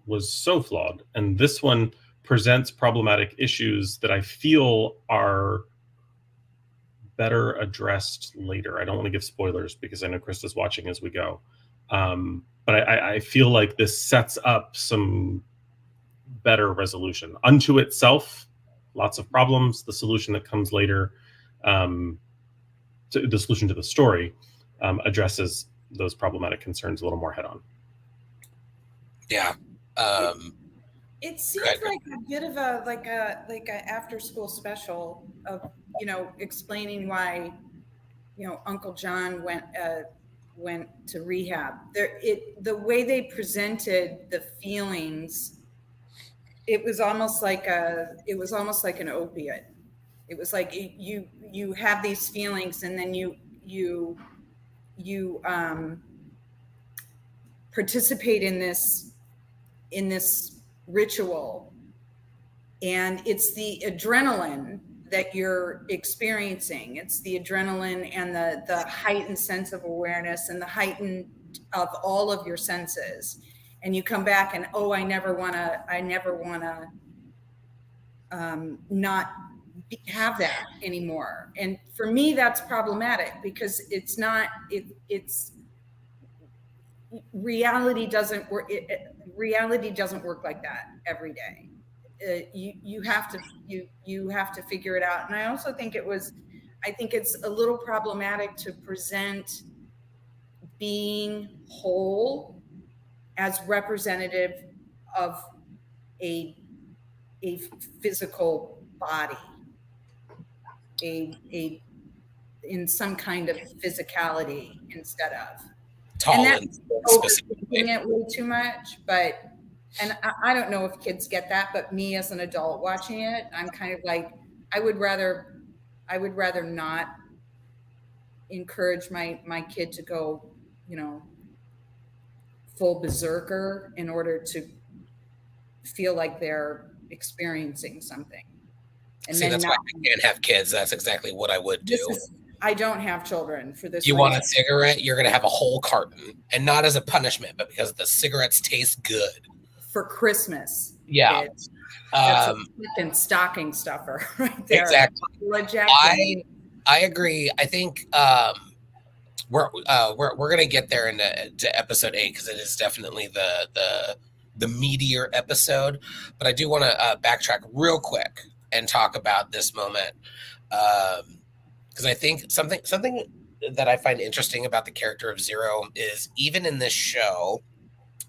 was so flawed, and this one presents problematic issues that I feel are better addressed later. I don't want to give spoilers because I know Krista's watching as we go. But I feel like this sets up some better resolution. Unto itself, lots of problems. The solution that comes later, the solution to the story, addresses those problematic concerns a little more head on. Yeah. It seems like a bit of a after school special of, explaining why, Uncle John went to rehab. The way they presented the feelings, it was almost like an opiate. It was like you have these feelings, and then you participate in this ritual, and it's the adrenaline that you're experiencing. It's the adrenaline and the heightened sense of awareness and the heightened of all of your senses. And you come back and, I never want to not have that anymore. And for me, that's problematic because it's not, it's reality doesn't work. Reality doesn't work like that every day. You have to figure it out. And I also think I think it's a little problematic to present being whole as representative of a physical body, in some kind of physicality instead of. Tall and that's and overthinking it way too much. But I don't know if kids get that, but me as an adult watching it, I'm kind of like, I would rather not encourage my kid to go, full berserker in order to feel like they're experiencing something. And See, then that's why I can't have kids. That's exactly what I would do. I don't have children for this. You want a cigarette? You're going to have a whole carton, and not as a punishment, but because the cigarettes taste good for Christmas. Yeah, that's a fucking stocking stuffer right there. Exactly. I agree. I think we're going to get there to episode 8 because it is definitely the meatier episode. But I do want to backtrack real quick and talk about this moment. Because I think something that I find interesting about the character of Zero is even in this show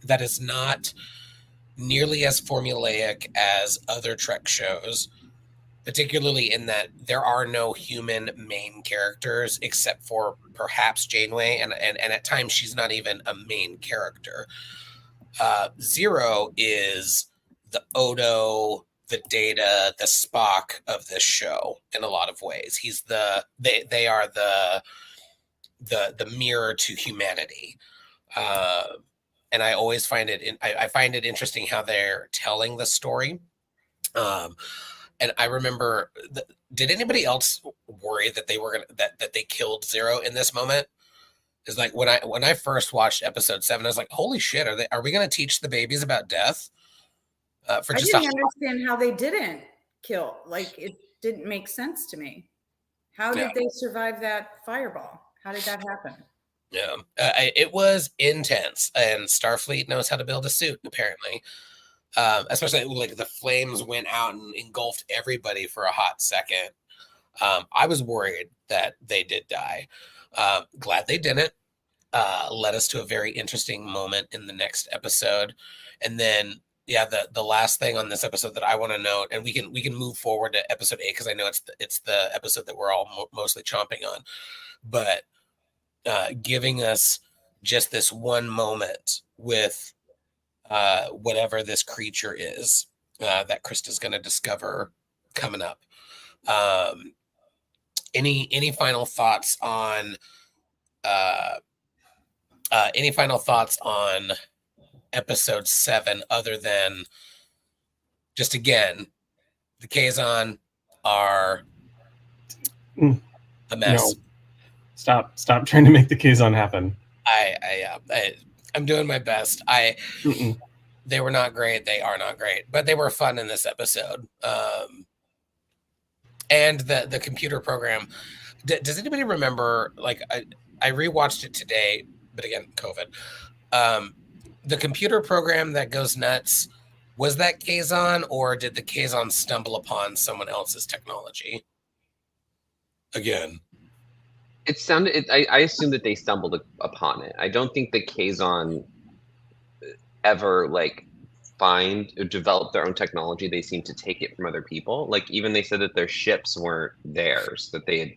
that is not nearly as formulaic as other Trek shows, particularly in that there are no human main characters except for perhaps Janeway, and at times she's not even a main character. Zero is the Odo, the Data, the Spock of this show in a lot of ways. He's they are the mirror to humanity. And I always find I find it interesting how they're telling the story. And I remember, did anybody else worry that they were that they killed Zero in this moment? It's like when I first watched episode 7, I was like, holy shit, are we going to teach the babies about death? I didn't understand how they didn't kill. Like, it didn't make sense to me. How did they survive that fireball? How did that happen? Yeah, it was intense, and Starfleet knows how to build a suit, apparently. Especially like the flames went out and engulfed everybody for a hot second. I was worried that they did die. Glad they didn't. Led us to a very interesting moment in the next episode, and then the last thing on this episode that I want to note, and we can move forward to episode 8 because I know it's the episode that we're all mostly chomping on, but giving us just this one moment with whatever this creature is that Krista's going to discover coming up. Any final thoughts on episode 7 other than just, again, the Kazon are a mess? No. Stop trying to make the Kazon happen. I'm doing my best. They were not great. They are not great, but they were fun in this episode. And the computer program. Does anybody remember? Like, I rewatched it today, but again, COVID. The computer program that goes nuts, was that Kazon, or did the Kazon stumble upon someone else's technology? Again, it sounded. I assume that they stumbled upon it. I don't think the Kazon ever find or develop their own technology. They seem to take it from other people. Like, even they said that their ships weren't theirs, that they had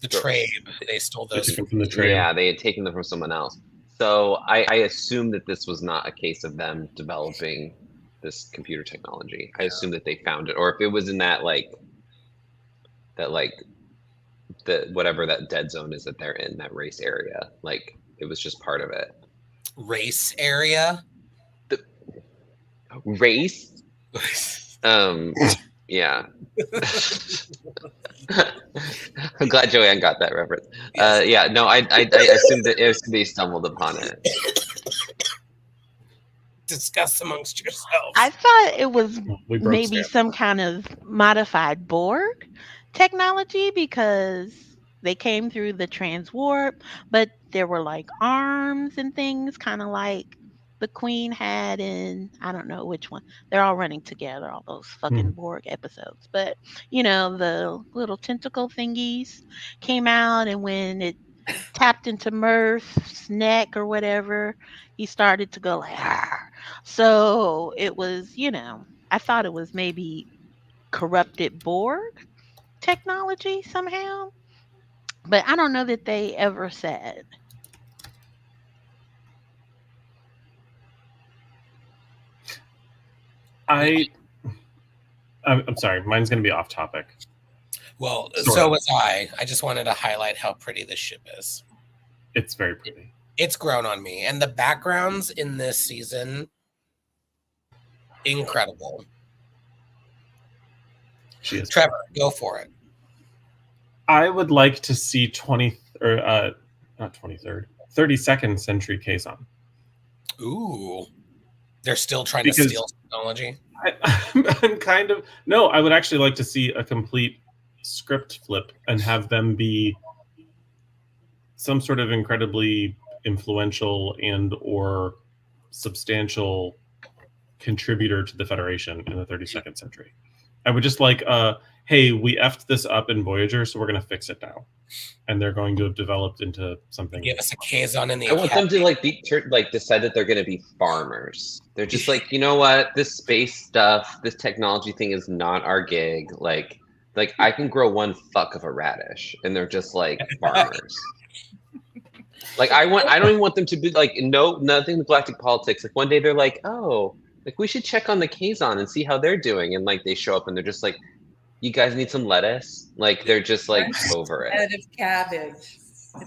the trade, they stole those from the trade. Yeah, they had taken them from someone else. So I assume that this was not a case of them developing this computer technology. I assume that they found it, or if it was in that whatever that dead zone is that they're in, that race area, it was just part of it. Race area? Race? Yeah. I'm glad Joanne got that reference. No, I assumed that they stumbled upon it. discuss amongst yourselves. I thought it was We broke maybe Stan. some kind of modified Borg technology because they came through the transwarp, but there were like arms and things, kind of like the Queen had in, I don't know which one. They're all running together, all those fucking Borg episodes. But, the little tentacle thingies came out, and when it tapped into Murph's neck or whatever, he started to go like, "Arr." So it was, I thought it was maybe corrupted Borg technology somehow, but I don't know that they ever said. I'm sorry, mine's going to be off topic. Well, Sort so of. was I. I just wanted to highlight how pretty this ship is. It's very pretty. It's grown on me. And the backgrounds in this season, incredible. She is. Trevor, go for it. I would like to see 32nd century Kazon. Ooh. They're still trying to steal technology. I'm kind of no. I would actually like to see a complete script flip and have them be some sort of incredibly influential and or substantial contributor to the Federation in the 32nd century. I would just like, hey, we effed this up in Voyager, so we're going to fix it now. And they're going to have developed into something. Give us a Kazon in the I want them to decide that they're going to be farmers. They're just like, you know what? This space stuff, this technology thing is not our gig. Like I can grow one fuck of a radish, and they're just like farmers. Like I don't even want them to be like nothing galactic politics. Like one day they're like, oh, like we should check on the Kazon and see how they're doing, and like they show up and they're just like, you guys need some lettuce. Like they're just like over it. Instead of cabbage.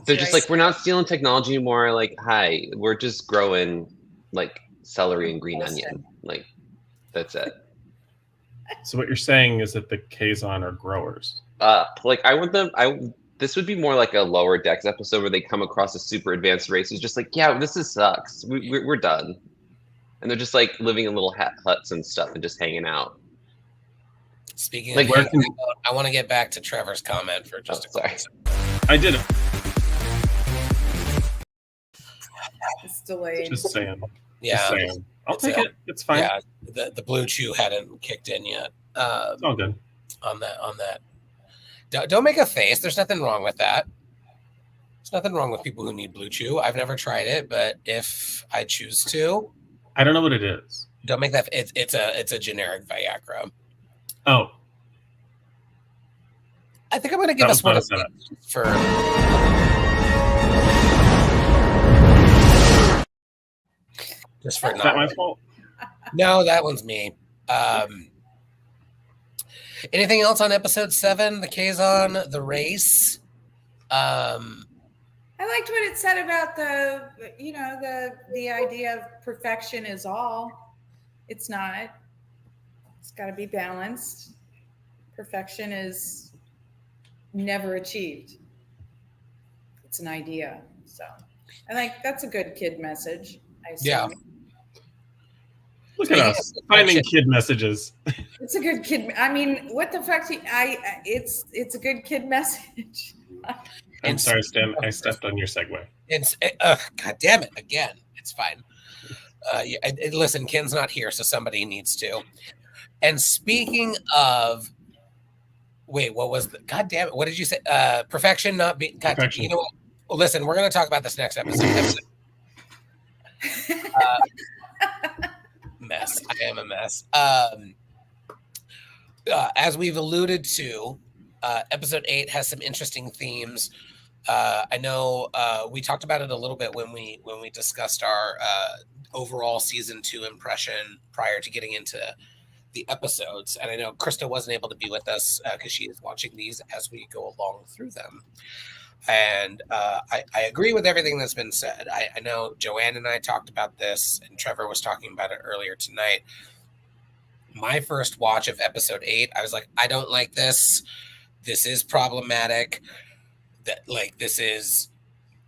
They're just like, we're not stealing technology anymore. Like, hi, we're just growing like celery and green onion. Like that's it. So what you're saying is that the Kazon are growers. Like I want them. This would be more like a Lower Decks episode where they come across a super advanced race who's just like, yeah, this sucks. We're done, and they're just like living in little huts and stuff and just hanging out. Speaking Like, of hanging out, I want to get back to Trevor's comment for just a quick second. I did it. It's delayed. Just saying. Yeah. Just saying. I'll take it. It's fine. Yeah, the blue chew hadn't kicked in yet. It's all good. On that. Don't make a face. There's nothing wrong with that. There's nothing wrong with people who need blue chew. I've never tried it, but if I choose to, I don't know what it is. don't make that. It's a generic Viagra. Oh, I think I'm going to give us one for. Just for is that my fault? No, that one's me. Anything else on episode 7? The Kazon, the race. I liked what it said about the idea of perfection is all. It's not. It's got to be balanced. Perfection is never achieved. It's an idea. So I think that's a good kid message. I assume. Yeah. Look at us finding kid messages. It's a good kid. I mean, what the fuck? It's a good kid message. I'm sorry, Stan. I stepped on your segue. God damn it! Again, it's fine. Listen, Ken's not here, so somebody needs to. And speaking of, wait, what was the? God damn it! What did you say? Perfection, not being. Perfection. You know what? Well, listen, we're going to talk about this next episode. Mess. I am a mess. As we've alluded to, episode 8 has some interesting themes. I know we talked about it a little bit when we discussed our overall season 2 impression prior to getting into the episodes. And I know Krista wasn't able to be with us because she is watching these as we go along through them. And I agree with everything that's been said. I know Joanne and I talked about this, and Trevor was talking about it earlier tonight. My first watch of episode 8, I was like, I don't like this. This is problematic. This is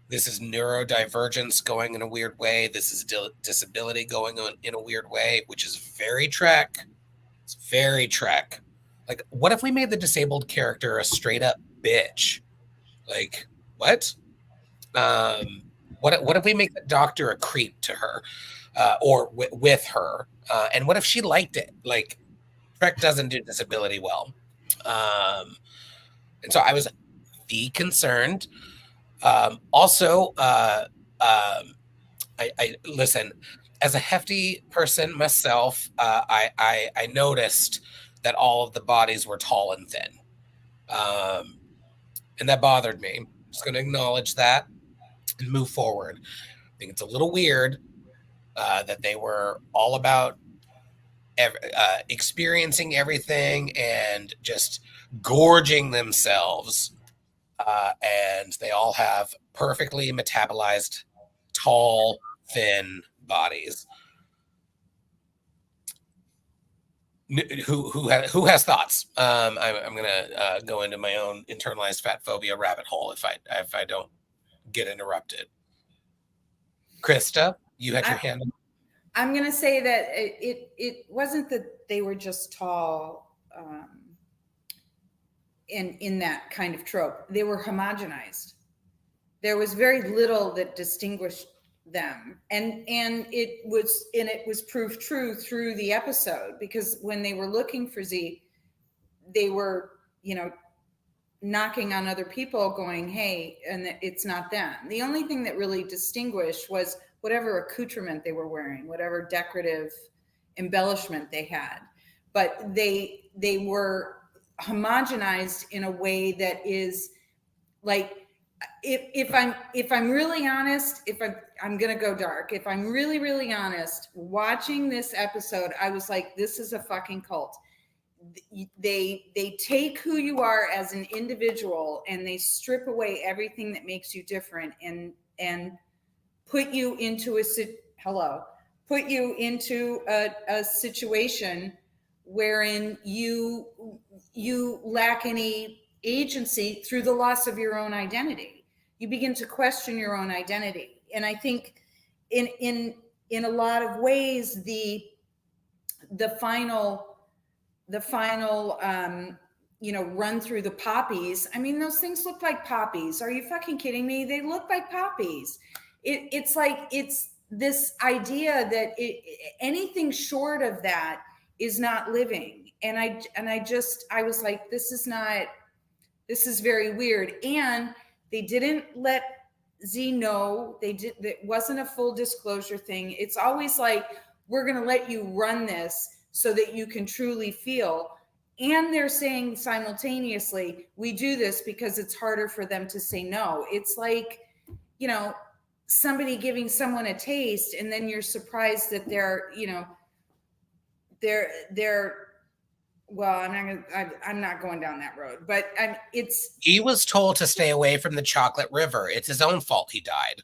This is neurodivergence going in a weird way. This is disability going on in a weird way, which is very Trek. It's very Trek. Like, what if we made the disabled character a straight up bitch? Like, what? What if we make the doctor a creep to her, or with her? And what if she liked it? Like, Trek doesn't do disability well, and so I was concerned. Also, I listen. As a hefty person myself, I noticed that all of the bodies were tall and thin, and that bothered me. I'm just going to acknowledge that and move forward. I think it's a little weird that they were all about experiencing everything and just gorging themselves, and they all have perfectly metabolized, tall, thin bodies. Who has thoughts? I'm gonna go into my own internalized fat phobia rabbit hole if I don't get interrupted. Krista, you had your hand up. I'm going to say that it wasn't that they were just tall in that kind of trope. They were homogenized. There was very little that distinguished them, and it was proved true through the episode, because when they were looking for Z, they were, knocking on other people going, hey, and it's not them. The only thing that really distinguished was whatever accoutrement they were wearing, whatever decorative embellishment they had. But they were homogenized in a way that is like, if I'm really honest, I'm going to go dark. If I'm really, really honest, watching this episode, I was like, this is a fucking cult. They take who you are as an individual and they strip away everything that makes you different and put you into a situation wherein you lack any agency through the loss of your own identity. You begin to question your own identity. And I think in a lot of ways, the final run through the poppies. I mean, those things look like poppies. Are you fucking kidding me? They look like poppies. It's like, it's this idea that anything short of that is not living. And I was like, this is very weird. And they didn't let Z know. It wasn't a full disclosure thing. It's always like, we're going to let you run this so that you can truly feel. And they're saying simultaneously, we do this because it's harder for them to say no. It's like, somebody giving someone a taste and then you're surprised that they're well, I'm not going down that road, but he was told to stay away from the chocolate river. It's his own fault he died.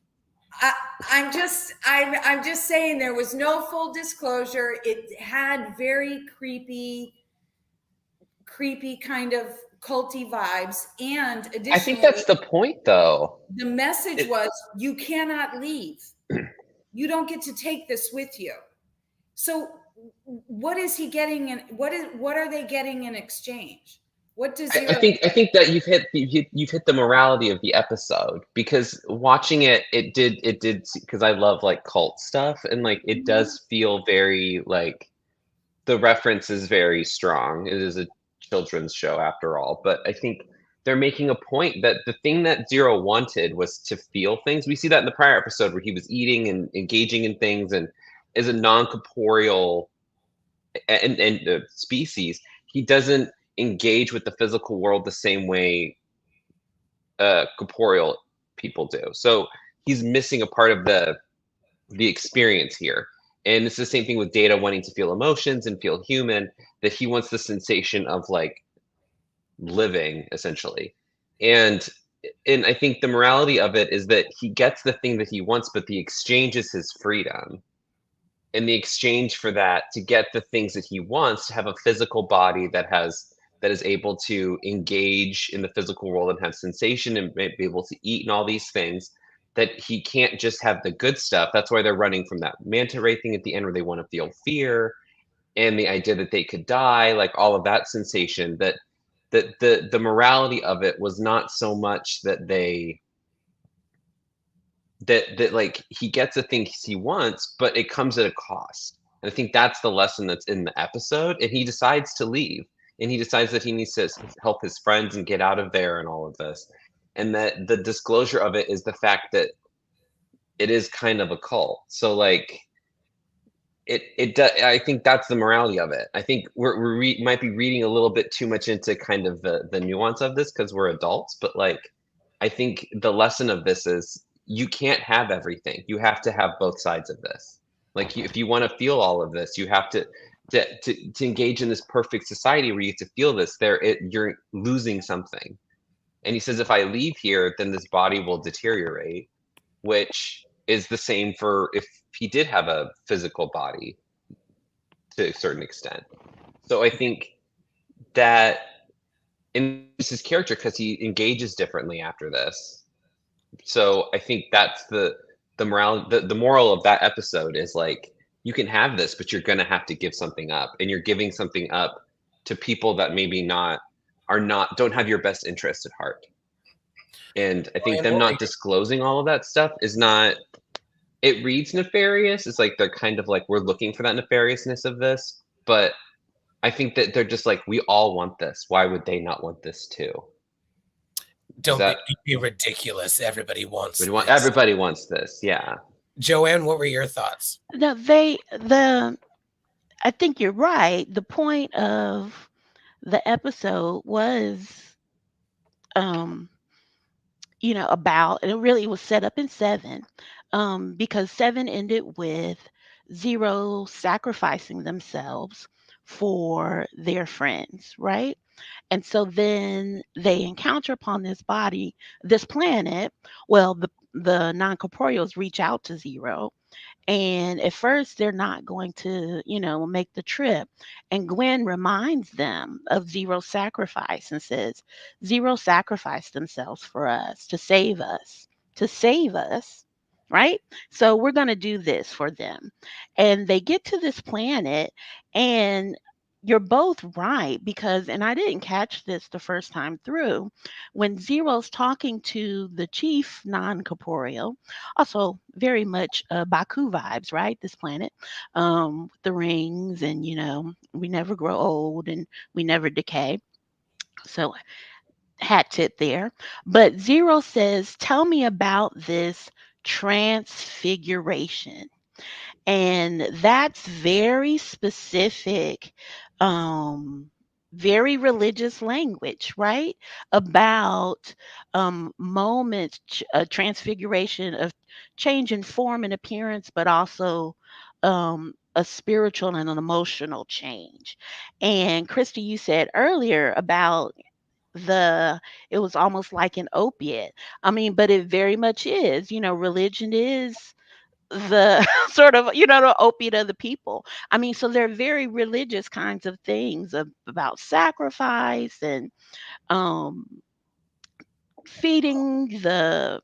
I'm just saying there was no full disclosure. It had very creepy kind of culty vibes. And additionally, I think that's the point, though. The message was, you cannot leave. You don't get to take this with you. So what is he getting? And what are they getting in exchange? What does I think that you've hit the morality of the episode, because watching it did because I love like cult stuff, and like it does feel very like the reference is very strong. It is a children's show after all, but I think they're making a point that the thing that Zero wanted was to feel things. We see that in the prior episode where he was eating and engaging in things and is a non-corporeal and species. He doesn't engage with the physical world the same way corporeal people do. So he's missing a part of the experience here. And it's the same thing with Data wanting to feel emotions and feel human, that he wants the sensation of like living, essentially. And I think the morality of it is that he gets the thing that he wants, but the exchange is his freedom. And the exchange for that, to get the things that he wants, to have a physical body that is able to engage in the physical world and have sensation and be able to eat and all these things, that he can't just have the good stuff. That's why they're running from that manta ray thing at the end where they want to feel fear and the idea that they could die, like all of that sensation, that the morality of it was not so much that like he gets the things he wants, but it comes at a cost. And I think that's the lesson that's in the episode. And he decides to leave, and he decides that he needs to help his friends and get out of there and all of this. And that the disclosure of it is the fact that it is kind of a cult. So like I think that's the morality of it. I think might be reading a little bit too much into kind of the nuance of this because we're adults, but like I think the lesson of this is you can't have everything. You have to have both sides of this. Like if you want to feel all of this, you have to engage in this perfect society where you get to feel this. You're losing something. And he says, if I leave here, then this body will deteriorate, which is the same for if he did have a physical body to a certain extent. So I think that in his character, because he engages differently after this. So I think that's the moral of that episode is like, you can have this, but you're going to have to give something up, and you're giving something up to people that maybe don't have your best interest at heart. And I think them not disclosing all of that stuff is not, it reads nefarious. It's like they're kind of like, we're looking for that nefariousness of this, but I think that they're just like, we all want this. Why would they not want this too? Don't be ridiculous. Everybody wants this. Everybody wants this. Yeah. Joanne, what were your thoughts? No, I think you're right. The point of the episode was, about, and it really was set up in 7, because 7 ended with Zero sacrificing themselves for their friends, right? And so then they encounter upon this planet. Well, the non-corporeals reach out to Zero, and at first they're not going to, make the trip. And Gwen reminds them of Zero's sacrifice and says, Zero sacrificed themselves for us to save us, right? So we're going to do this for them. And they get to this planet, and you're both right, because, and I didn't catch this the first time through, when Zero's talking to the chief non-corporeal, also very much Baku vibes, right? This planet, with the rings, and we never grow old and we never decay. So hat tip there. But Zero says, tell me about this transfiguration. And that's very specific, very religious language, right? About moments, transfiguration of change in form and appearance, but also a spiritual and an emotional change. And Christy, you said earlier about it was almost like an opiate. I mean, but it very much is. Religion is the sort of, the opiate of the people. I mean, so they're very religious kinds of things about sacrifice and um feeding the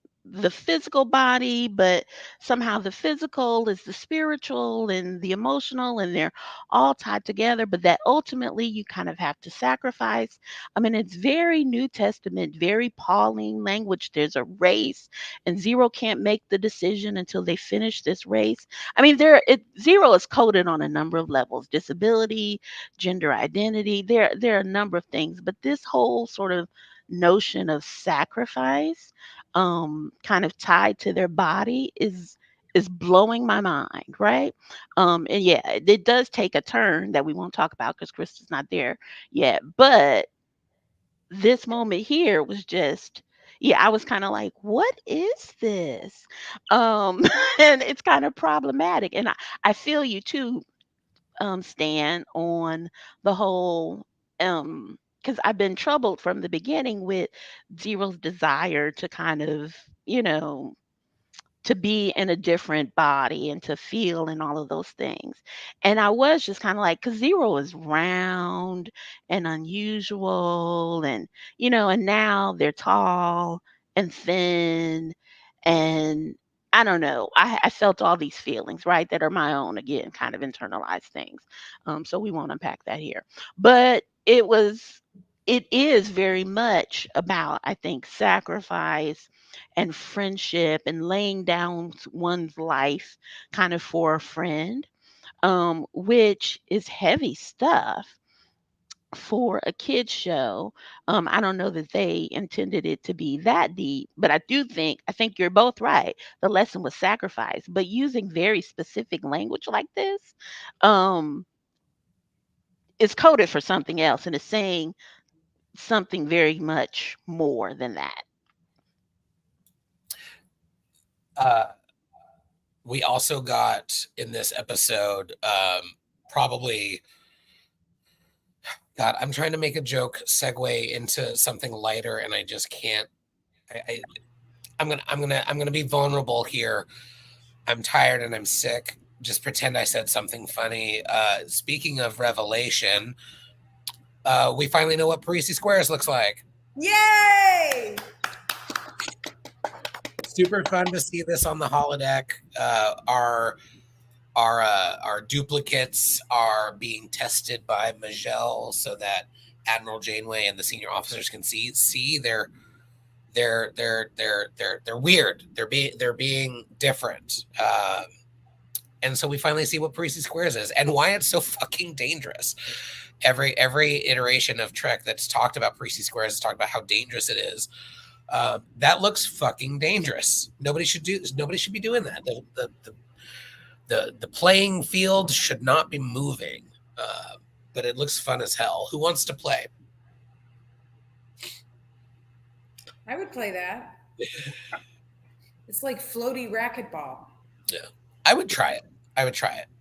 physical body, but somehow the physical is the spiritual and the emotional, and they're all tied together, but that ultimately you kind of have to sacrifice. I mean, it's very New Testament, very Pauline language. There's a race, and Zero can't make the decision until they finish this race. I mean, Zero is coded on a number of levels: disability, gender identity. There are a number of things, but this whole sort of notion of sacrifice, kind of tied to their body, is blowing my mind, right? And yeah, it does take a turn that we won't talk about because Chris is not there yet. But this moment here was just, yeah, I was kind of like, what is this? And it's kind of problematic. And I feel you too, Stan, on the whole, because I've been troubled from the beginning with Zero's desire to kind of, to be in a different body and to feel and all of those things. And I was just kind of like, because Zero is round and unusual, and, and now they're tall and thin. And I don't know. I felt all these feelings, right, that are my own, again, kind of internalized things. So we won't unpack that here. But it is very much about, I think, sacrifice and friendship and laying down one's life kind of for a friend, which is heavy stuff for a kids show. I don't know that they intended it to be that deep, but I think you're both right. The lesson was sacrifice, but using very specific language like this, um, is coded for something else and is saying something very much more than that. We also got in this episode, probably, God, I'm trying to make a joke segue into something lighter, and I just can't. I'm gonna be vulnerable here. I'm tired and I'm sick. Just pretend I said something funny. Speaking of revelation, we finally know what Parisi Squares looks like. Yay! Super fun to see this on the holodeck. Our duplicates are being tested by Majel so that Admiral Janeway and the senior officers can see they're weird. They're being different. And so we finally see what Parisi Squares is and why it's so fucking dangerous. Every iteration of Trek that's talked about Parisi Squares has talked about how dangerous it is. That looks fucking dangerous. Nobody should be doing that. The playing field should not be moving. But it looks fun as hell. Who wants to play? I would play that. It's like floaty racquetball. Yeah, I would try it.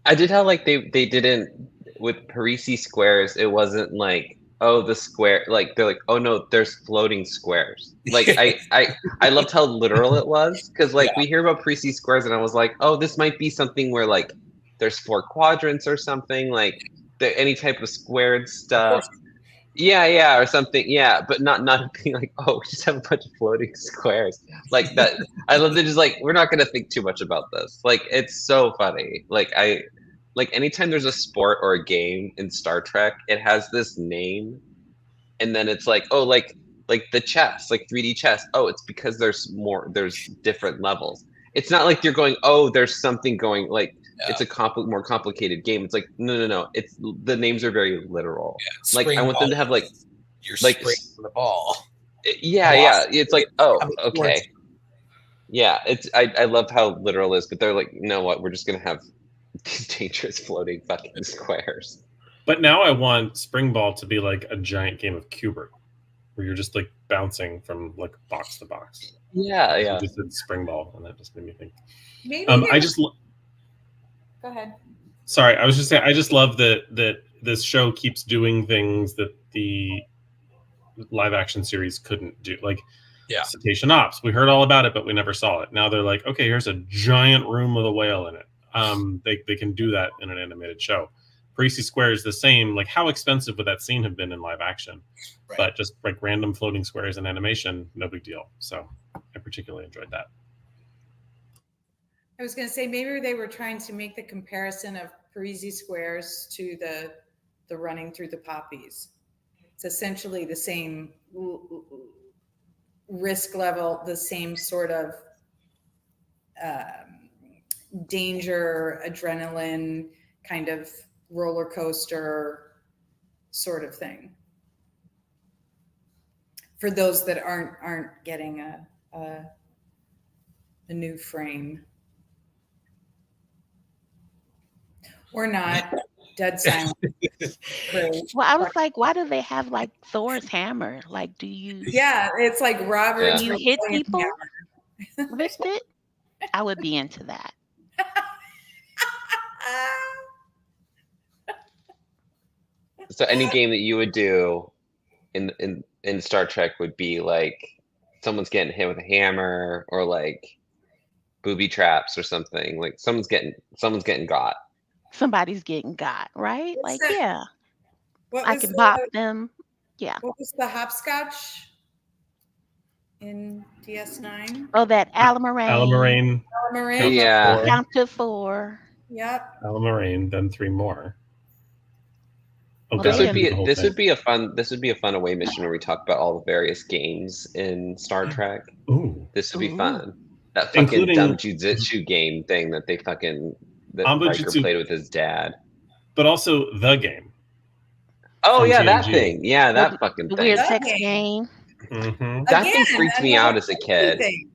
I did how like they didn't with Parisi Squares. It wasn't like, oh, the square, like they're like, oh no, there's floating squares. Like I loved how literal it was, because like we hear about Parisi Squares and I was like, oh, this might be something where like there's 4 quadrants or something, like any type of squared stuff. Yeah, or something. Yeah, but not being like, oh, we just have a bunch of floating squares like that. I love that. Just like, we're not gonna think too much about this. Like, it's so funny. Like anytime there's a sport or a game in Star Trek, it has this name, and then it's like, oh, like the chess, like 3D chess. Oh, it's because there's different levels. It's not like you're going, oh, there's something going like. Yeah. It's a more complicated game. It's like no. It's the names are very literal. Yeah, like I want them to have like you're like the ball. Yeah. It's like, oh, okay. Yeah, I love how literal it is, but they're like, you know what? We're just gonna have these dangerous floating fucking squares. But now I want Spring Ball to be like a giant game of Cubert, where you're just like bouncing from like box to box. Yeah. You just did Spring Ball, and that just made me think. Maybe Go ahead. Sorry, I was just saying. I just love that this show keeps doing things that the live action series couldn't do. Like, Cetacean Ops, we heard all about it, but we never saw it. Now they're like, okay, here's a giant room with a whale in it. They can do that in an animated show. Parisi Square is the same. Like, how expensive would that scene have been in live action? Right. But just like random floating squares in animation, no big deal. So I particularly enjoyed that. I was going to say, maybe they were trying to make the comparison of Parisi Squares to the running through the poppies. It's essentially the same risk level, the same sort of danger, adrenaline, kind of roller coaster sort of thing. For those that aren't getting a new frame. Or not. Dead silent. Well, I was like, why do they have like Thor's hammer? Like, do you? Yeah, it's like Robert. Do you hit people with it? I would be into that. So any game that you would do in Star Trek would be like someone's getting hit with a hammer, or like booby traps or something. Like someone's getting got. Somebody's getting got, right? Like, yeah. I can bop them. Yeah. What was the hopscotch? in DS9? Oh, that Alamarine. Alamarine. Alamarine? Yeah. Count to 4. Yep. Alamarine, then 3 more. Oh Well, god, This they I would can done- do be the whole this thing. would be a fun away mission where we talk about all the various games in Star Trek. Ooh. This would be Ooh. fun. That fucking Including- dumb jujitsu game thing that that Riker Ambujitsu. played with his dad. But also the game. Oh From yeah, that TNG. thing. Yeah, that fucking The thing. weird That sex game. game. Mm-hmm. That thing Again, freaked me another out as a crazy kid. thing.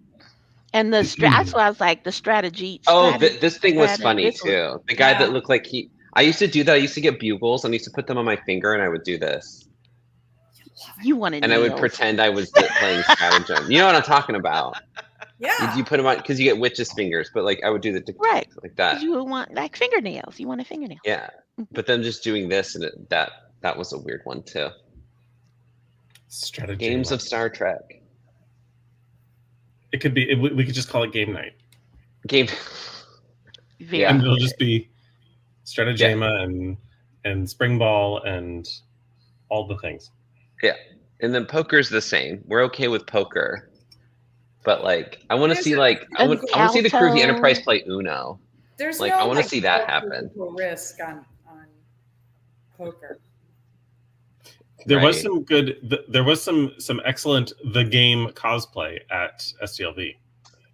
And that's why I was like the strategy. Oh, this thing was funny this one. too. The guy Yeah. that looked like he. I used to do that. I used to get bugles and I used to put them on my finger and I would do this. You wanted And I would nails. pretend I was playing stratagem. You know what I'm talking about? Yeah. You put them on because you get witches' fingers, but like I would do the Right. like that. Because you would want like fingernails. You wanted fingernails. Yeah, but them just doing this and that was a weird one too. Strategy. Games of Star Trek. It could be. We could just call it game night, Game. Very Yeah. and it'll good. just be Stratagema and Spring Ball and all the things. And then poker's the same. We're okay with poker, but like I want to There's see a- like I want to see the crew of the Alto. Enterprise play Uno. There's Like, no I wanna see that real happen. physical risk on poker. There was Right. some good. There was some excellent the game cosplay at STLV.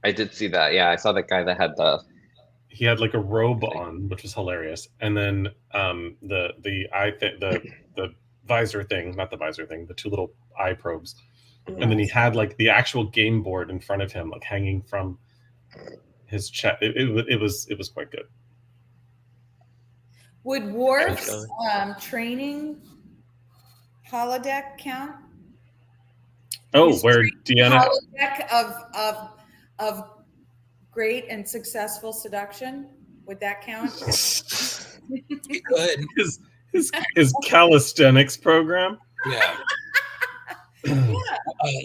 I did see that. Yeah, I saw that guy that had the. He had like a robe on, which was hilarious, and then the visor thing, not the visor thing, the 2 little eye probes, and then he had like the actual game board in front of him, like hanging from his chest. It was quite good. Would Worf's training holodeck count? Oh, His where Deanna? Holodeck of great and successful seduction. Would that count? Good. his calisthenics program. Yeah.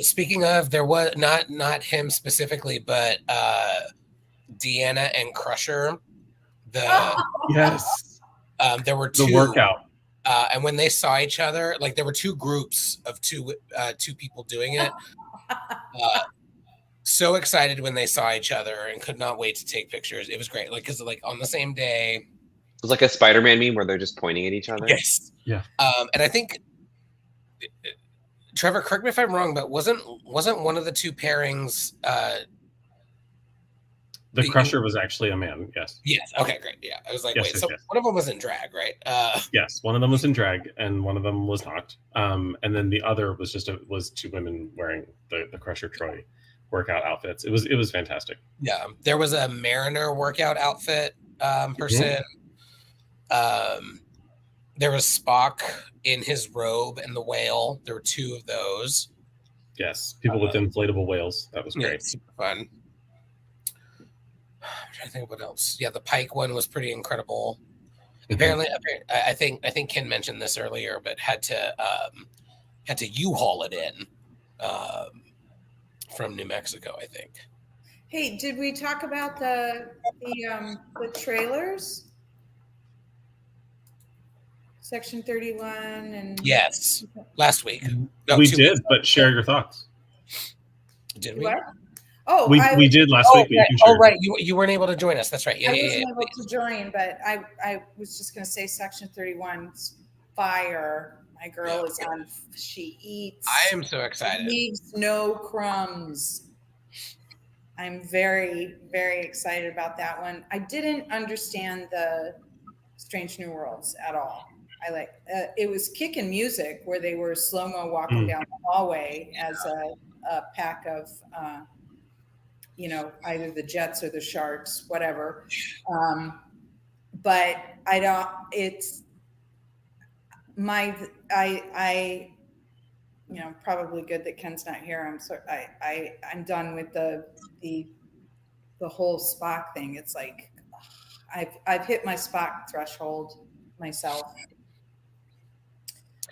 Speaking of, there was not him specifically, but Deanna and Crusher. Yes, There were two the workout. and when they saw each other, like there were 2 groups of two people doing it. So excited when they saw each other and could not wait to take pictures. It was great, like because like on the same day. It was like a Spider-Man meme where they're just pointing at each other. Yes. Yeah. And I think Trevor, correct me if I'm wrong, but wasn't one of the 2 pairings? The Crusher was actually a man. Yes. Yes. Okay. Great. Yeah. I was like, Yes, wait. yes, So yes. one of them was in drag, right? Yes, one of them was in drag, and one of them was not. And then the other was just was 2 women wearing the Crusher Troy workout outfits. It was fantastic. Yeah. There was a Mariner workout outfit person. There was Spock in his robe and the whale. There were 2 of those. Yes, people with inflatable whales. That was Yeah, great. super fun. I'm trying to think what else. Yeah, the Pike one was pretty incredible. Apparently, I think Ken mentioned this earlier, but had to U-Haul it in from New Mexico, I think. Hey, did we talk about the trailers? Section 31 and Yes, last week. No, we 2 did, weeks. but share your thoughts. Did we? What? Oh, We did last Oh, week. But you right. can share. Oh, right. You weren't able to join us. That's right. Yeah, I yeah, wasn't yeah. able to join, but I was just going to say Section 31's fire. My girl is on. She eats. I am so excited. Leaves no crumbs. I'm very, very excited about that one. I didn't understand the Strange New Worlds at all. I like it was kicking music where they were slow-mo walking down the hallway as a pack of either the Jets or the Sharks, whatever. But I don't. It's probably good that Ken's not here. I'm done with the whole Spock thing. It's like I've hit my Spock threshold myself,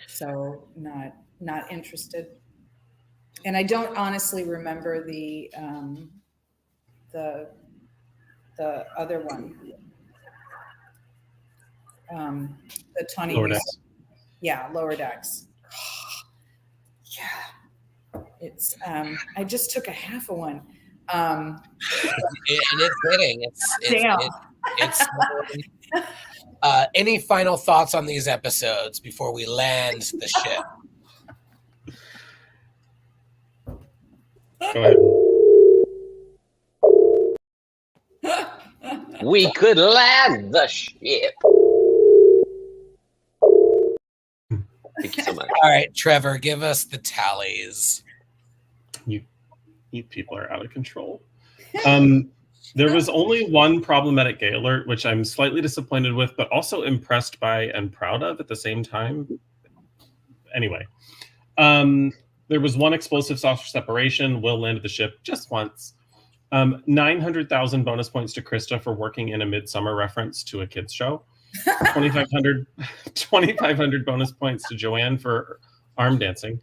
so not interested. And I don't honestly remember the other one, the Tawny. Lower Decks. Yeah, Lower Decks. Yeah. It's I just took a half of one. And it's hitting. Damn. It's any final thoughts on these episodes before we land the ship? Go ahead. We could land the ship. Thank you so much. All right, Trevor, give us the tallies. You people are out of control. There was only one problematic gay alert, which I'm slightly disappointed with, but also impressed by and proud of at the same time. Anyway, there was one explosive saucer separation. Will landed the ship just once. 900,000 bonus points to Krista for working in a Midsummer reference to a kids show. 2,500 bonus points to Joanne for arm dancing.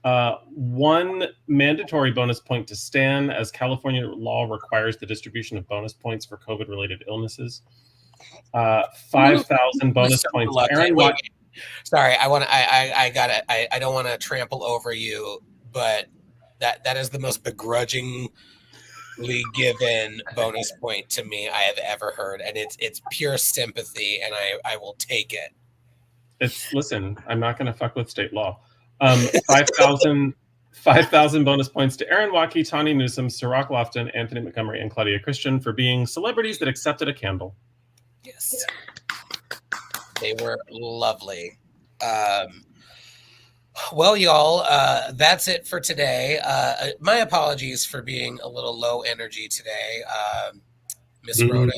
One mandatory bonus point to Stan, as California law requires the distribution of bonus points for COVID-related illnesses. 5,000 bonus points. Aaron, sorry, I got it. I don't want to trample over you, but that is the most begrudgingly given bonus point to me I have ever heard, and it's pure sympathy, and I will take it. Listen, I'm not going to fuck with state law. 5,000 bonus points to Aaron Waukee, Tawny Newsom, Sirach Lofton, Anthony Montgomery, and Claudia Christian for being celebrities that accepted a candle. Yes. They were lovely. Well, y'all, that's it for today. My apologies for being a little low energy today. Miss Rhoda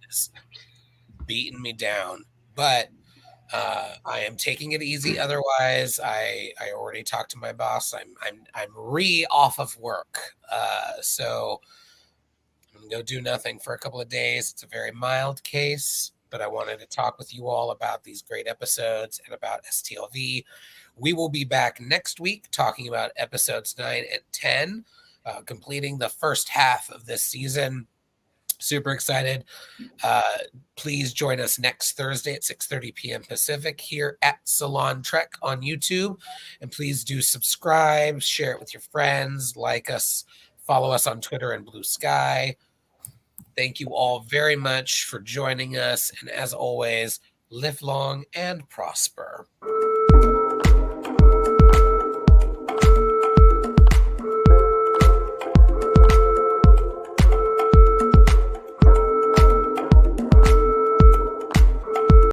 is beating me down, but I am taking it easy. Otherwise, I already talked to my boss. I'm off of work, so I'm gonna go do nothing for a couple of days. It's a very mild case, but I wanted to talk with you all about these great episodes and about STLV. We will be back next week talking about episodes 9 and 10, completing the first half of this season. Super excited. Please join us next Thursday at 6:30 p.m. Pacific here at Salon Trek on YouTube. And please do subscribe, share it with your friends, like us, follow us on Twitter and Blue Sky. Thank you all very much for joining us. And as always, live long and prosper.